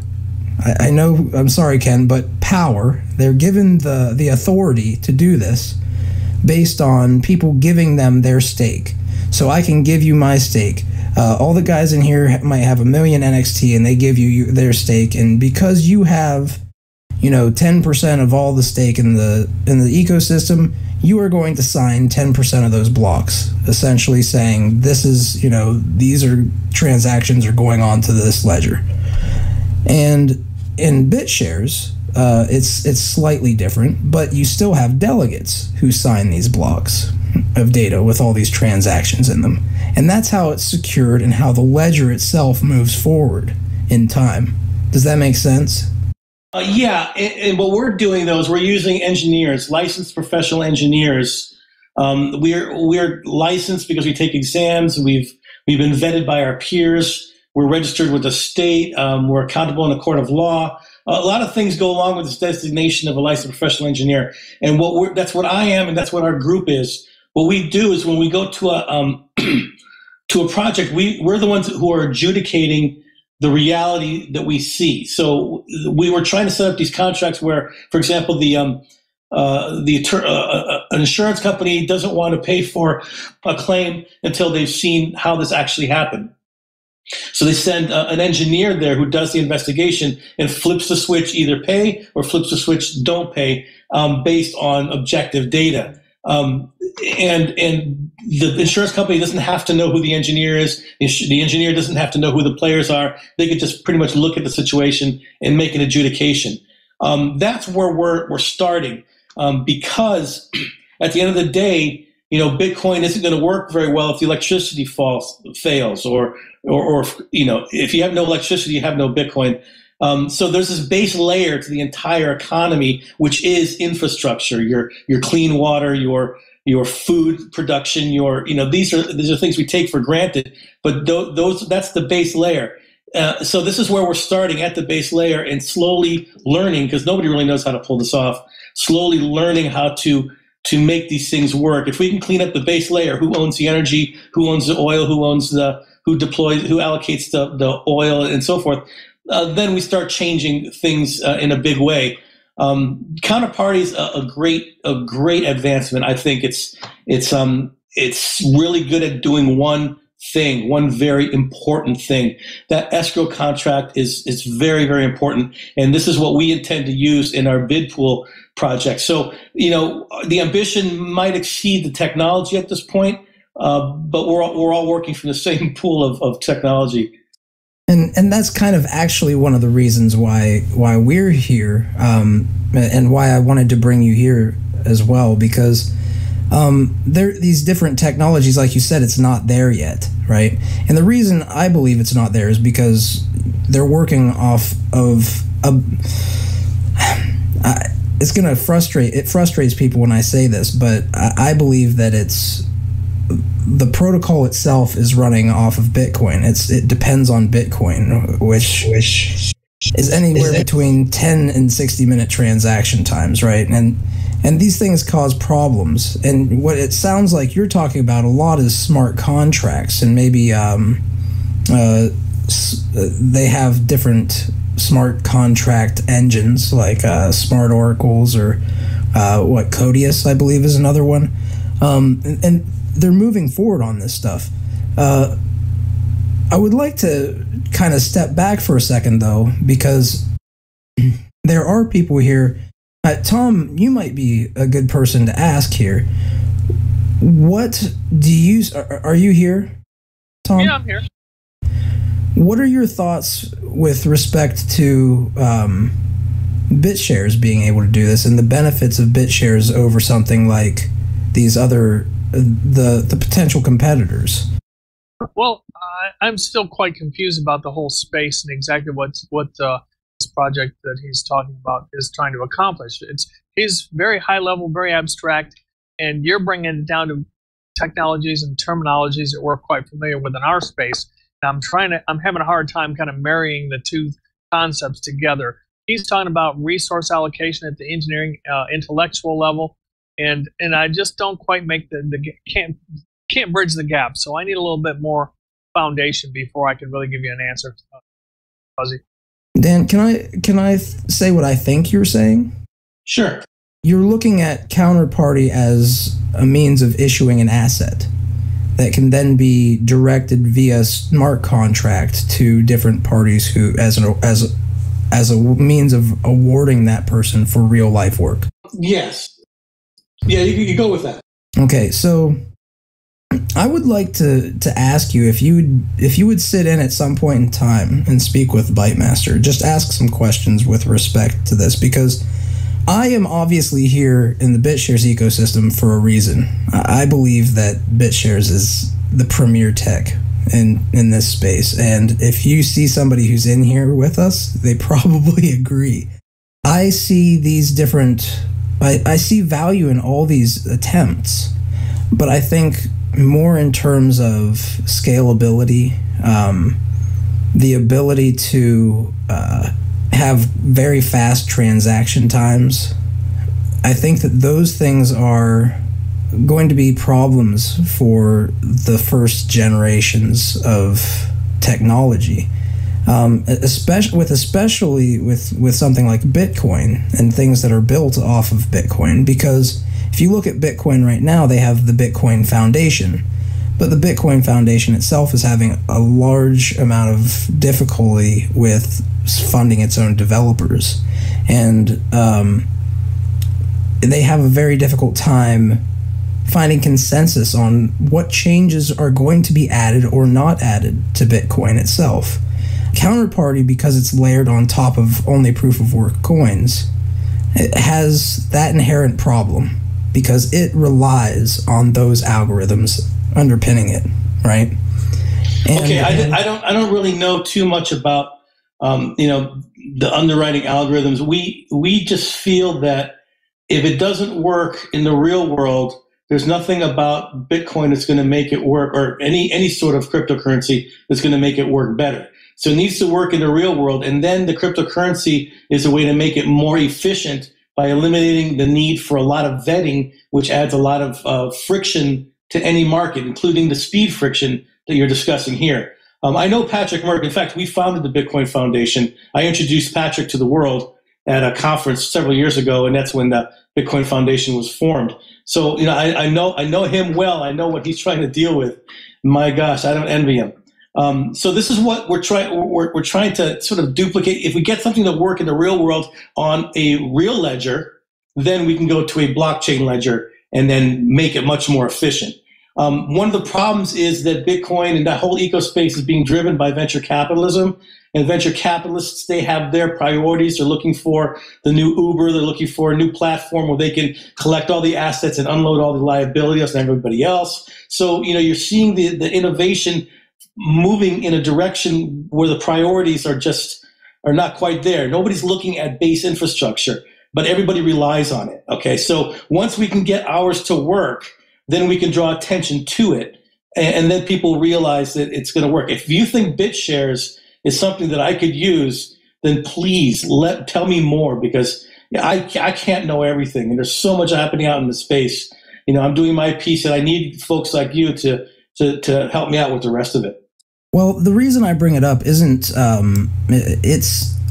I know, I'm sorry, Ken, but power. They're given the authority to do this based on people giving them their stake. So I can give you my stake. All the guys in here might have 1 million NXT, and they give you their stake. And because you have, 10% of all the stake in the ecosystem, you are going to sign 10% of those blocks, essentially saying this is, these are transactions are going on to this ledger. And in BitShares, it's slightly different, but you still have delegates who sign these blocks of data with all these transactions in them. And that's how it's secured and how the ledger itself moves forward in time. Does that make sense? Yeah, and what we're doing, though, is we're using engineers, licensed professional engineers. We're licensed because we take exams. We've been vetted by our peers. We're registered with the state. We're accountable in a court of law. A lot of things go along with this designation of a licensed professional engineer, and that's what I am, and that's what our group is. What we do is when we go to a to a project, we're the ones who are adjudicating the reality that we see. So we were trying to set up these contracts where, for example, an insurance company doesn't want to pay for a claim until they've seen how this actually happened. So they send an engineer there who does the investigation and flips the switch, either pay or flips the switch don't pay, based on objective data. And the insurance company doesn't have to know who the engineer is. The engineer doesn't have to know who the players are. They could just pretty much look at the situation and make an adjudication. That's where we're starting, because at the end of the day, Bitcoin isn't going to work very well if the electricity fails, or if you have no electricity, you have no Bitcoin. So there's this base layer to the entire economy, which is infrastructure, your clean water, your food production, these are things we take for granted, but that's the base layer. So this is where we're starting, at the base layer, and slowly learning, because nobody really knows how to pull this off, slowly learning how to make these things work. If we can clean up the base layer, who owns the energy, who owns the oil, who allocates the oil, and so forth, then we start changing things in a big way. Counterparty is a great advancement. I think it's really good at doing one thing, one very important thing. That escrow contract is very, very important, and this is what we intend to use in our bid pool project. So, the ambition might exceed the technology at this point, but we're all working from the same pool of technology. And that's kind of actually one of the reasons why we're here, and why I wanted to bring you here as well, because these different technologies, like you said, it's not there yet, right? And the reason I believe it's not there is because they're working off of it frustrates people when I say this, but I believe that the protocol itself is running off of Bitcoin. It depends on Bitcoin, which is anywhere between 10 and 60-minute transaction times, right? And these things cause problems. And what it sounds like you're talking about a lot is smart contracts, and maybe they have different smart contract engines, like smart oracles, or Codius, I believe, is another one. And they're moving forward on this stuff. I would like to kind of step back for a second, though, because there are people here. Tom, you might be a good person to ask here. What do you... Are you here, Tom? Yeah, I'm here. What are your thoughts with respect to BitShares being able to do this and the benefits of BitShares over something like these other the potential competitors? Well, I'm still quite confused about the whole space and exactly what this project that he's talking about is trying to accomplish. He's very high level, very abstract, and you're bringing it down to technologies and terminologies that we're quite familiar with in our space. And I'm having a hard time kind of marrying the two concepts together. He's talking about resource allocation at the engineering intellectual level, and I just don't quite make can't bridge the gap. So I need a little bit more foundation before I can really give you an answer. Fuzzy. Dan, can I say what I think you're saying? Sure. You're looking at counterparty as a means of issuing an asset that can then be directed via smart contract to different parties who, as a means of awarding that person for real life work. Yes. Yeah, you go with that. Okay, so I would like to ask you if you would sit in at some point in time and speak with Bytemaster. Just ask some questions with respect to this, because I am obviously here in the BitShares ecosystem for a reason. I believe that BitShares is the premier tech in this space, and if you see somebody who's in here with us, they probably agree. I see these different... I see value in all these attempts, but I think more in terms of scalability, the ability to have very fast transaction times. I think that those things are going to be problems for the first generations of technology, especially with something like Bitcoin and things that are built off of Bitcoin. Because if you look at Bitcoin right now, they have the Bitcoin Foundation, but the Bitcoin Foundation itself is having a large amount of difficulty with funding its own developers, and they have a very difficult time finding consensus on what changes are going to be added or not added to Bitcoin itself. Counterparty, because it's layered on top of only proof of work coins, it has that inherent problem because it relies on those algorithms underpinning it, right? And, okay, I don't really know too much about the underwriting algorithms. We just feel that if it doesn't work in the real world, there's nothing about Bitcoin that's going to make it work, or any sort of cryptocurrency that's going to make it work better. So it needs to work in the real world, and then the cryptocurrency is a way to make it more efficient by eliminating the need for a lot of vetting, which adds a lot of friction to any market, including the speed friction that you're discussing here. I know Patrick Merck. In fact, we founded the Bitcoin Foundation. I introduced Patrick to the world at a conference several years ago, and that's when the Bitcoin Foundation was formed. So, I know him well. I know what he's trying to deal with. My gosh, I don't envy him. So this is what we're trying to sort of duplicate. If we get something to work in the real world on a real ledger, then we can go to a blockchain ledger and then make it much more efficient. One of the problems is that Bitcoin and that whole ecospace is being driven by venture capitalism. And venture capitalists, they have their priorities. They're looking for the new Uber. They're looking for a new platform where they can collect all the assets and unload all the liabilities on everybody else. So, you're seeing the innovation moving in a direction where the priorities are not quite there. Nobody's looking at base infrastructure, but everybody relies on it. Okay, so once we can get ours to work, then we can draw attention to it, and then people realize that it's going to work. If you think BitShares is something that I could use, then please tell me more, because I can't know everything, and there's so much happening out in the space. I'm doing my piece, and I need folks like you to help me out with the rest of it. Well, the reason I bring it up isn't I'm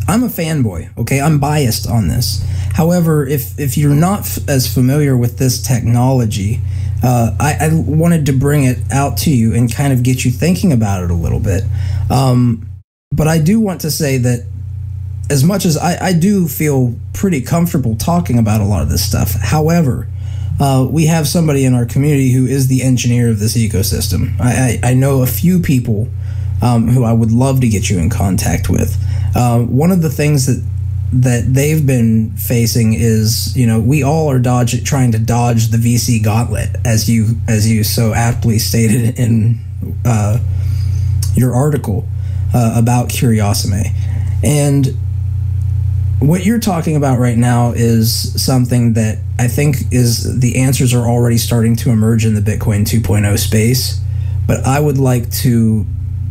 a fanboy, okay? I'm biased on this. However, if you're not as familiar with this technology, I wanted to bring it out to you and kind of get you thinking about it a little bit. But I do want to say that as much as I do feel pretty comfortable talking about a lot of this stuff, however, we have somebody in our community who is the engineer of this ecosystem. I know a few people who I would love to get you in contact with. One of the things that they've been facing is, we all are trying to dodge the VC gauntlet, as you so aptly stated in your article about Curiosumé. And what you're talking about right now is something that I think is the answers are already starting to emerge in the Bitcoin 2.0 space. But I would like to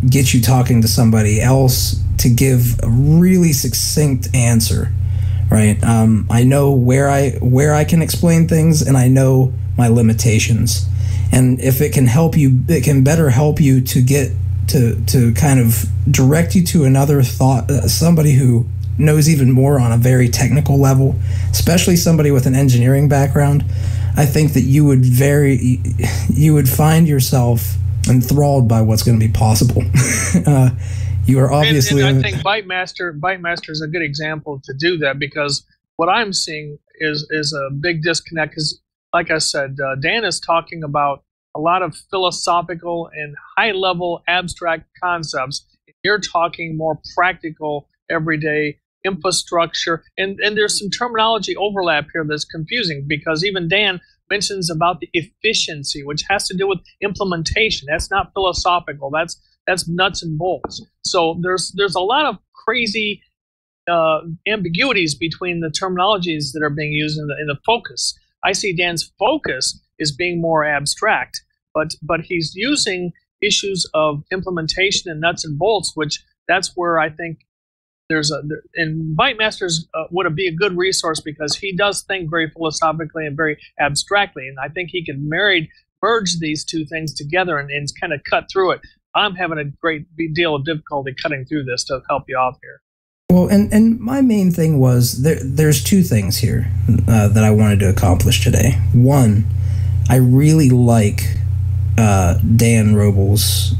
get you talking to somebody else to give a really succinct answer, right? I know where I can explain things, and I know my limitations. And if it can help you, it can better help you to get to kind of direct you to another thought, somebody who knows even more on a very technical level, especially somebody with an engineering background. I think that you would find yourself enthralled by what's going to be possible. You are obviously. And I think Bytemaster is a good example to do that, because what I'm seeing is a big disconnect. Because, like I said, Dan is talking about a lot of philosophical and high-level abstract concepts. You're talking more practical, everyday infrastructure, and there's some terminology overlap here that's confusing, because even Dan mentions about the efficiency, which has to do with implementation. That's not philosophical. That's nuts and bolts. So there's a lot of crazy ambiguities between the terminologies that are being used in the focus. I see Dan's focus is being more abstract, but he's using issues of implementation and nuts and bolts, which that's where I think and Bytemaster's would be a good resource, because he does think very philosophically and very abstractly, and I think he can merge these two things together and kind of cut through it. I'm having a great deal of difficulty cutting through this to help you out here. Well, and my main thing was there's two things here that I wanted to accomplish today. One, I really like Dan Robles'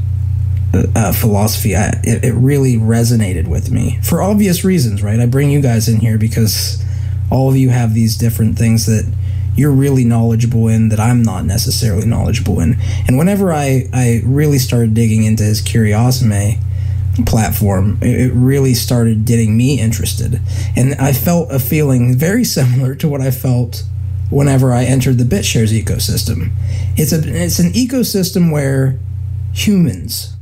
philosophy. It really resonated with me for obvious reasons, right? I bring you guys in here because all of you have these different things that you're really knowledgeable in that I'm not necessarily knowledgeable in. And whenever I really started digging into his Curiosumé platform, it really started getting me interested. And I felt a feeling very similar to what I felt whenever I entered the BitShares ecosystem. It's an ecosystem where humans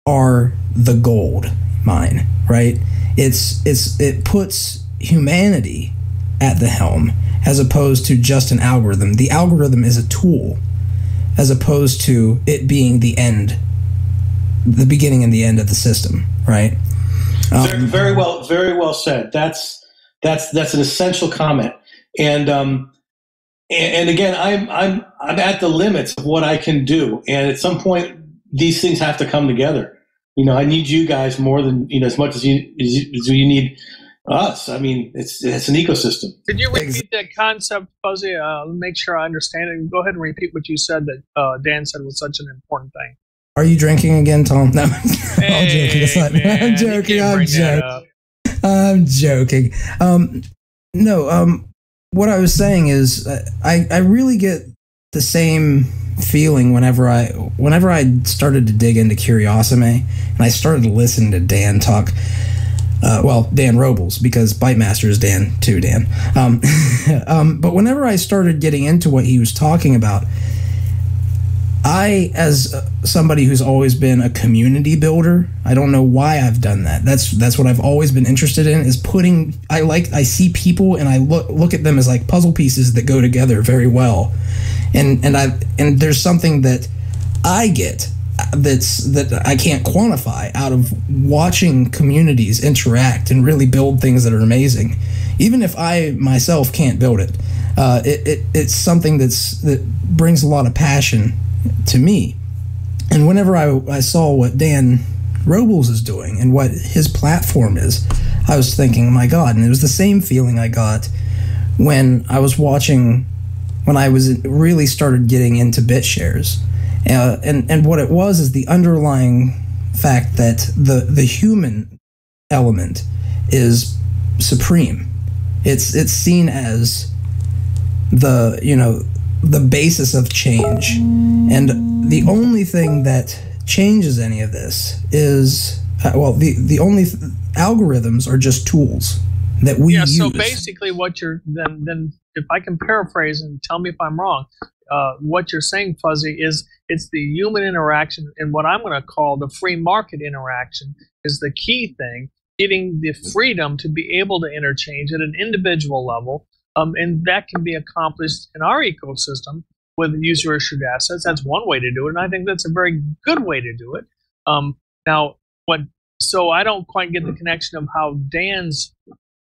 are the gold mine, right? It puts humanity at the helm as opposed to just an algorithm. The algorithm is a tool as opposed to it being the beginning and the end of the system, right? Very well said. That's an essential comment. And again, I'm at the limits of what I can do. And at some point, these things have to come together. I need you guys more than as much as you need us. I mean, it's an ecosystem. Could you repeat that concept, Fuzzy? Make sure I understand it. Go ahead and repeat what you said that Dan said was such an important thing. Are you drinking again, Tom? No, hey, I'm joking. I'm joking. No. What I was saying is, I really get the same feeling whenever I started to dig into Curiosumé and I started to listen to Dan talk. Dan Robles, because Bytemaster is Dan too, Dan. But whenever I started getting into what he was talking about, I, as somebody who's always been a community builder, I don't know why I've done that. That's what I've always been interested in, is putting. I see people and I look at them as like puzzle pieces that go together very well, and there's something that I get that I can't quantify out of watching communities interact and really build things that are amazing. Even if I myself can't build it, it's something that brings a lot of passion to me. And whenever I saw what Dan Robles is doing and what his platform is, I was thinking, my God. And it was the same feeling I got when I really started getting into BitShares. And what it was is the underlying fact that the human element is supreme. It's seen as the basis of change, and the only thing that changes any of this is The only algorithms are just tools that we use. So basically what you're, then if I can paraphrase and tell me if I'm wrong, what you're saying, Fuzzy, is it's the human interaction and what I'm going to call the free market interaction is the key thing, getting the freedom to be able to interchange at an individual level. And that can be accomplished in our ecosystem with user-issued assets. That's one way to do it, and I think that's a very good way to do it. So I don't quite get the connection of how Dan's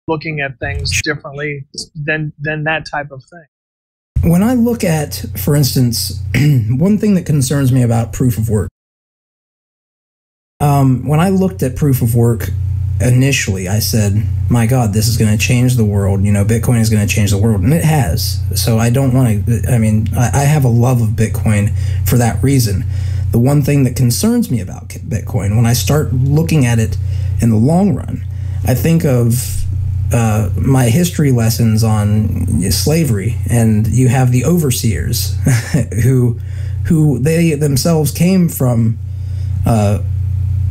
looking at things differently than that type of thing. When I look at, for instance, one thing that concerns me about proof of work, when I looked at proof of work initially, I said, my God, this is going to change the world. Bitcoin is going to change the world, and it has. So I don't want to, I have a love of Bitcoin for that reason. The one thing that concerns me about Bitcoin, when I start looking at it in the long run, I think of my history lessons on slavery, and you have the overseers who they themselves came from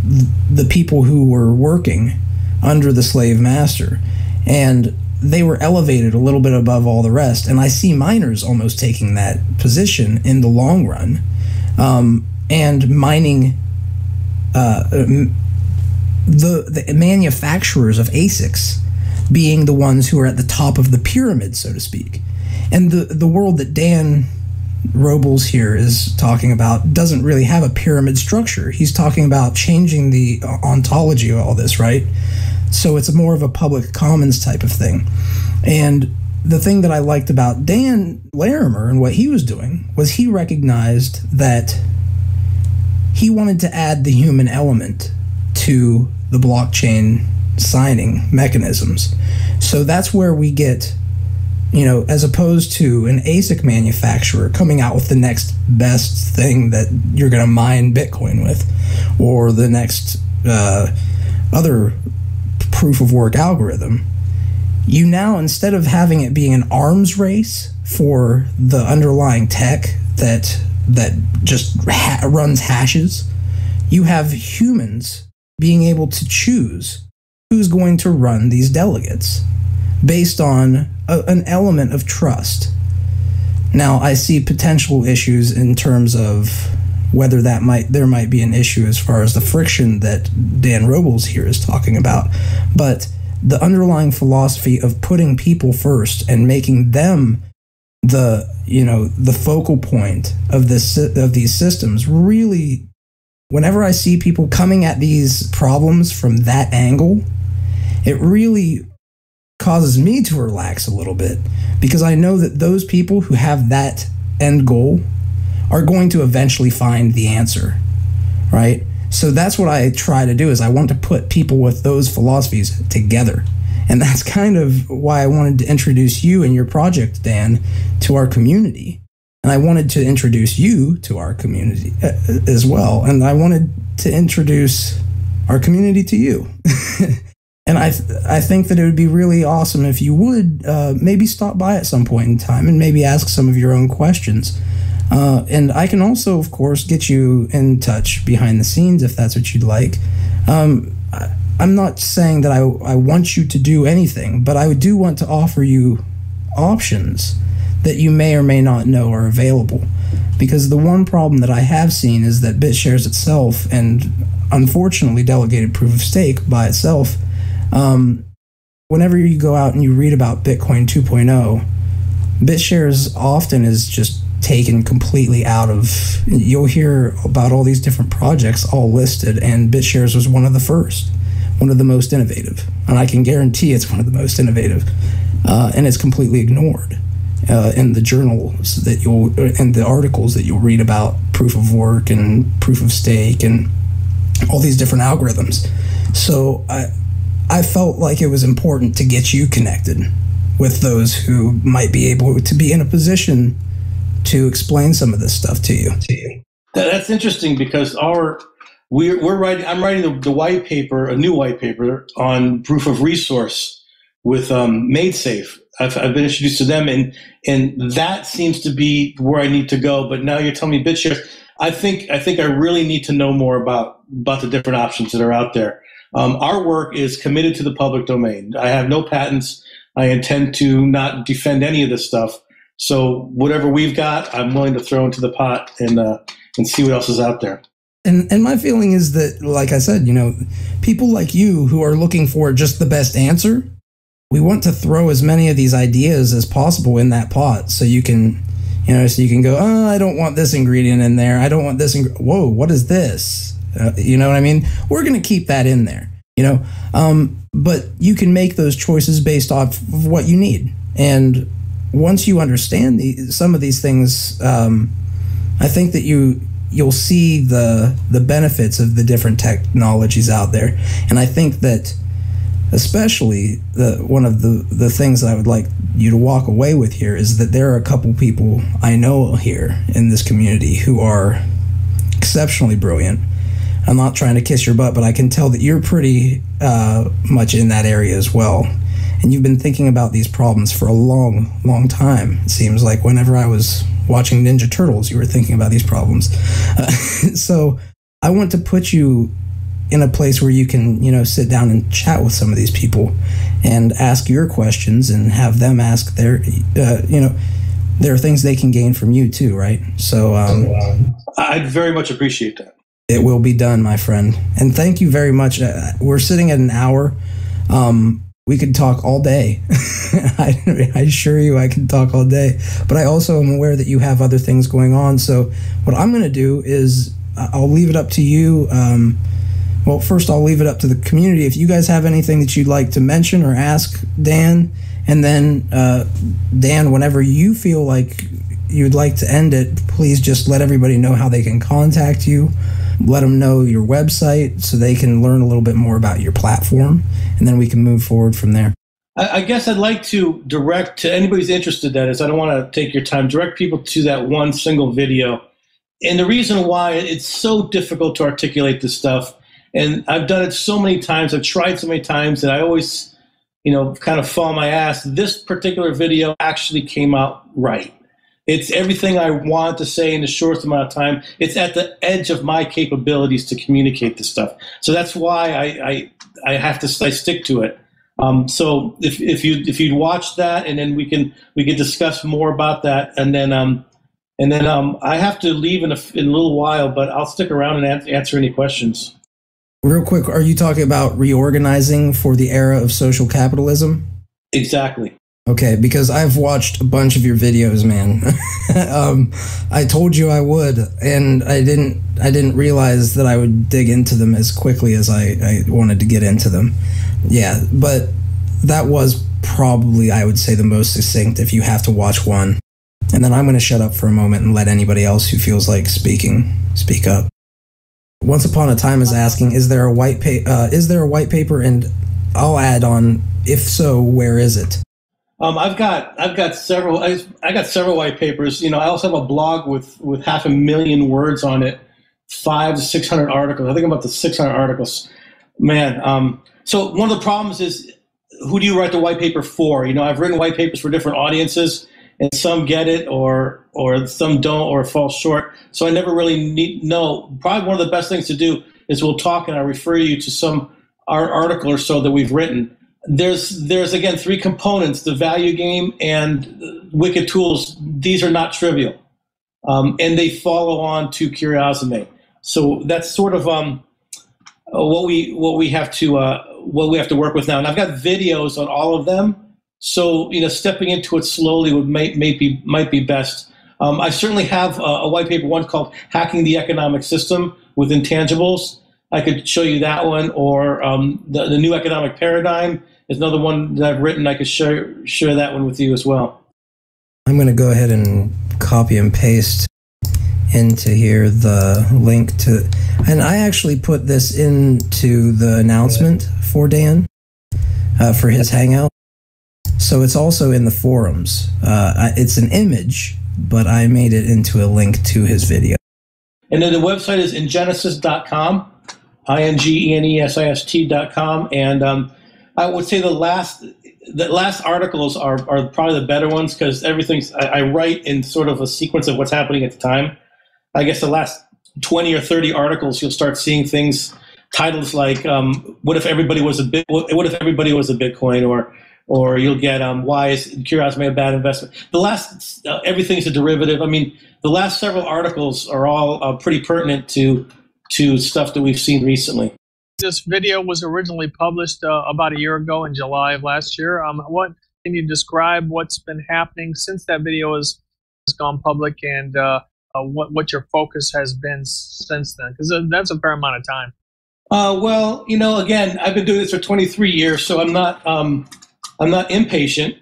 the people who were working under the slave master, and they were elevated a little bit above all the rest. And I see miners almost taking that position in the long run, and mining the manufacturers of ASICs being the ones who are at the top of the pyramid, so to speak. And the world that Dan Robles here is talking about doesn't really have a pyramid structure. He's talking about changing the ontology of all this, right? So it's more of a public commons type of thing. And the thing that I liked about Dan Larimer and what he was doing was he recognized that he wanted to add the human element to the blockchain signing mechanisms. So that's where we get, as opposed to an ASIC manufacturer coming out with the next best thing that you're going to mine Bitcoin with, or the next other proof of work algorithm, you now, instead of having it being an arms race for the underlying tech that just runs hashes, you have humans being able to choose who's going to run these delegates based on an element of trust. Now, I see potential issues in terms of whether there might be an issue as far as the friction that Dan Robles here is talking about, but the underlying philosophy of putting people first and making them the focal point of these systems, really, whenever I see people coming at these problems from that angle, it really causes me to relax a little bit, because I know that those people who have that end goal are going to eventually find the answer, right? So that's what I try to do, is I want to put people with those philosophies together. And that's kind of why I wanted to introduce you and your project, Dan, to our community. And I wanted to introduce you to our community as well. And I wanted to introduce our community to you. And I think that it would be really awesome if you would maybe stop by at some point in time and maybe ask some of your own questions. And I can also, of course, get you in touch behind the scenes if that's what you'd like. I'm not saying that I want you to do anything, but I do want to offer you options that you may or may not know are available. Because the one problem that I have seen is that BitShares itself, and unfortunately delegated proof of stake by itself, whenever you go out and you read about Bitcoin 2.0, BitShares often is just taken completely out of. You'll hear about all these different projects all listed, and BitShares was one of the first, one of the most innovative, and I can guarantee it's one of the most innovative, and it's completely ignored in the journals that and the articles that you'll read about proof of work and proof of stake and all these different algorithms. So I felt like it was important to get you connected with those who might be able to be in a position to explain some of this stuff to you. That's interesting, because I'm writing the white paper, a new white paper on proof of resource with MadeSafe I've been introduced to them, and that seems to be where I need to go. But now you're telling me BitShares. I think I really need to know more about the different options that are out there. Our work is committed to the public domain. I have no patents. I intend to not defend any of this stuff. So whatever we've got, I'm willing to throw into the pot and see what else is out there. And my feeling is that, like I said, people like you who are looking for just the best answer, we want to throw as many of these ideas as possible in that pot, so you can, go, oh, I don't want this ingredient in there. I don't want this. Whoa, what is this? You know what I mean? We're going to keep that in there, but you can make those choices based off of what you need. And once you understand some of these things, I think that you'll see the benefits of the different technologies out there. And I think that especially one of the things that I would like you to walk away with here is that there are a couple people I know here in this community who are exceptionally brilliant. I'm not trying to kiss your butt, but I can tell that you're pretty much in that area as well. And you've been thinking about these problems for a long, long time. It seems like whenever I was watching Ninja Turtles, you were thinking about these problems. So I want to put you in a place where you can, sit down and chat with some of these people and ask your questions and have them ask their, there are things they can gain from you too, right? So I'd very much appreciate that. It will be done, my friend. And thank you very much. We're sitting at an hour. We could talk all day. I assure you I can talk all day. But I also am aware that you have other things going on. So what I'm going to do is I'll leave it up to you. Well, first I'll leave it up to the community. If you guys have anything that you'd like to mention or ask Dan, and then Dan, whenever you feel like you'd like to end it, please just let everybody know how they can contact you. Let them know your website so they can learn a little bit more about your platform, and then we can move forward from there. I guess I'd like to direct to anybody who's interested, that is, I don't want to take your time, direct people to that one single video. And the reason why it's so difficult to articulate this stuff, and I've done it so many times, I've tried so many times that I always, kind of fall on my ass. This particular video actually came out right. It's everything I want to say in the shortest amount of time. It's at the edge of my capabilities to communicate this stuff. So that's why I stick to it. So if you'd watch that, and then we can discuss more about that, and then I have to leave in a little while, but I'll stick around and answer any questions. Real quick, are you talking about reorganizing for the era of social capitalism? Exactly. Okay, because I've watched a bunch of your videos, man. I told you I would, and I didn't realize that I would dig into them as quickly as I wanted to get into them. Yeah, but that was probably, I would say, the most succinct if you have to watch one. And then I'm going to shut up for a moment and let anybody else who feels like speaking speak up. Once Upon a Time is asking, is there a white paper? And I'll add on, if so, where is it? I've got several. I got several white papers. I also have a blog with 500,000 words on it, 500 to 600 articles. I think about the 600 articles. Man. So one of the problems is, who do you write the white paper for? I've written white papers for different audiences, and some get it, or some don't, or fall short. So I never really know. Probably one of the best things to do is we'll talk, and I refer you to some article or so that we've written. There's again 3 components: the value game and wicked tools. These are not trivial, and they follow on to Curiosumé. So that's sort of what we have to work with now. And I've got videos on all of them. So stepping into it slowly might be best. I certainly have a white paper, one called "Hacking the Economic System with Intangibles." I could show you that one, or the New Economic Paradigm is another one that I've written. I could share that one with you as well. I'm going to go ahead and copy and paste into here the link to, and I actually put this into the announcement for Dan for his Hangout. So it's also in the forums. It's an image, but I made it into a link to his video. And then the website is ingenesist.com, INGENESIST.com. And I would say the last the last articles are probably the better ones because I write in sort of a sequence of what's happening at the time. I guess the last 20 or 30 articles, you'll start seeing things, titles like "What if everybody was a Bitcoin?" or you'll get "Why is Curiosumé a bad investment?" The last everything's a derivative. I mean, the last several articles are all pretty pertinent to stuff that we've seen recently. This video was originally published about a year ago in July of last year. What can you describe what's been happening since that video has gone public, and what your focus has been since then? Because that's a fair amount of time. Well, again, I've been doing this for 23 years, so I'm not impatient.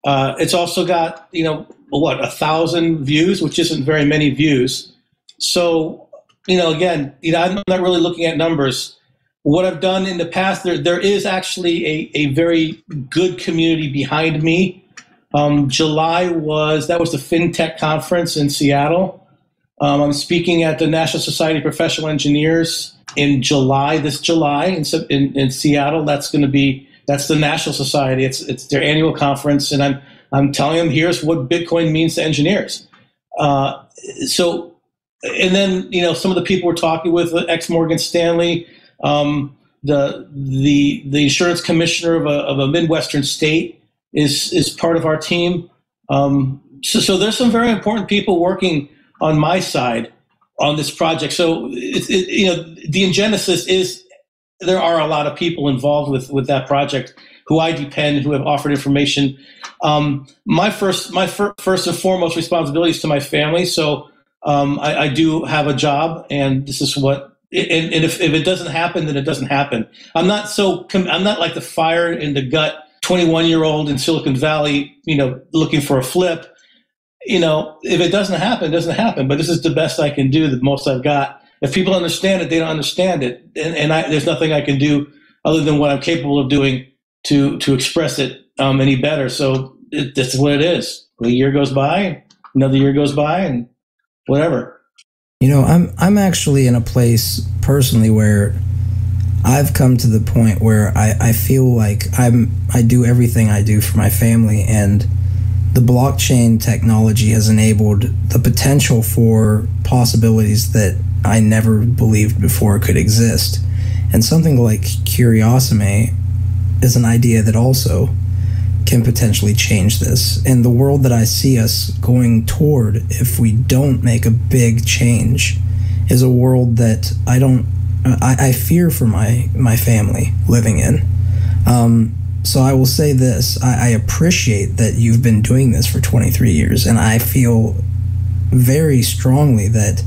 It's also got 1,000 views, which isn't very many views. So again, I'm not really looking at numbers. What I've done in the past, there is actually a very good community behind me. July was the FinTech conference in Seattle. I'm speaking at the National Society of Professional Engineers in this July in Seattle. That's the National Society. It's their annual conference, and I'm telling them here's what Bitcoin means to engineers. So, and then some of the people we're talking with, ex Morgan Stanley. The insurance commissioner of a Midwestern state is part of our team. So there's some very important people working on my side on this project. So the Ingenesis is, there are a lot of people involved with that project who I depend, who have offered information. My first and foremost responsibility is to my family. So I do have a job, and this is what. And if it doesn't happen, then it doesn't happen. I'm not like the fire in the gut 21-year-old in Silicon Valley, looking for a flip. If it doesn't happen, it doesn't happen. But this is the best I can do, the most I've got. If people understand it, they don't understand it, and there's nothing I can do other than what I'm capable of doing to express it any better. So that's what it is. A year goes by, another year goes by, and whatever. I'm actually in a place personally where I've come to the point where I feel like I do everything I do for my family, and the blockchain technology has enabled the potential for possibilities that I never believed before could exist. And something like Curiosumé is an idea that also can potentially change this. And the world that I see us going toward, if we don't make a big change, is a world that I fear for my family living in. So I will say this, I appreciate that you've been doing this for 23 years, and I feel very strongly that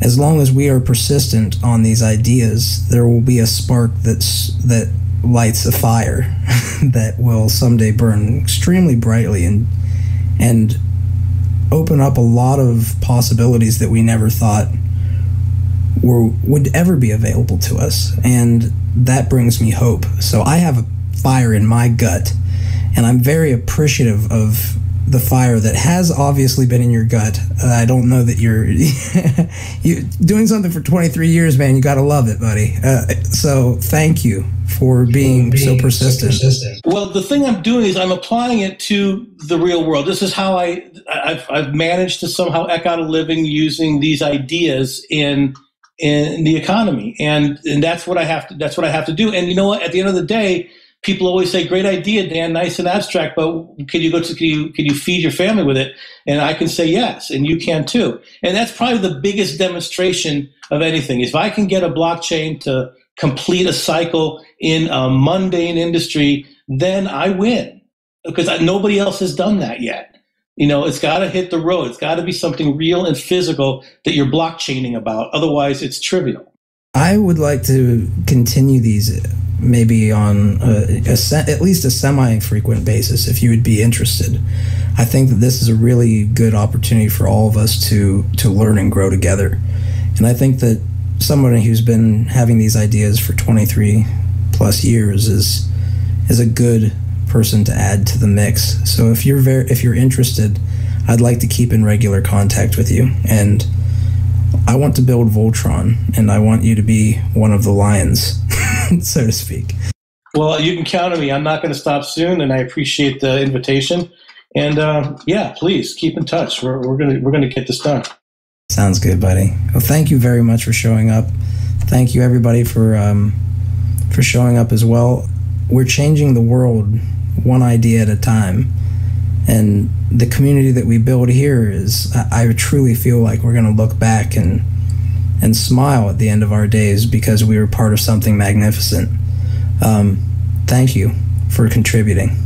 as long as we are persistent on these ideas, there will be a spark that lights a fire that will someday burn extremely brightly and open up a lot of possibilities that we never thought would ever be available to us. And that brings me hope. So I have a fire in my gut, and I'm very appreciative of the fire that has obviously been in your gut. I don't know that you're doing something for 23 years, man. You got to love it, buddy. So thank you for being so persistent. Well, the thing I'm doing is I'm applying it to the real world. This is how I've managed to somehow eke out a living using these ideas in the economy, and that's what I have to do. And you know what? At the end of the day, people always say, "Great idea, Dan, nice and abstract, but can you feed your family with it?" And I can say yes, and you can too. And that's probably the biggest demonstration of anything. If I can get a blockchain to complete a cycle in a mundane industry, then I win, because nobody else has done that yet. It's got to hit the road. It's got to be something real and physical that you're blockchaining about. Otherwise, it's trivial. I would like to continue these maybe on at least a semi-frequent basis, if you would be interested. I think that this is a really good opportunity for all of us to learn and grow together. And I think that somebody who's been having these ideas for 23 plus years is a good person to add to the mix. So if you're interested, I'd like to keep in regular contact with you. And I want to build Voltron, and I want you to be one of the lions, so to speak. Well, you can count on me. I'm not going to stop soon, and I appreciate the invitation. And yeah, please keep in touch. We're gonna get this done. Sounds good, buddy. Well, thank you very much for showing up. Thank you, everybody, for showing up as well. We're changing the world one idea at a time, and the community that we build here is, I truly feel like we're going to look back and smile at the end of our days because we were part of something magnificent. Thank you for contributing.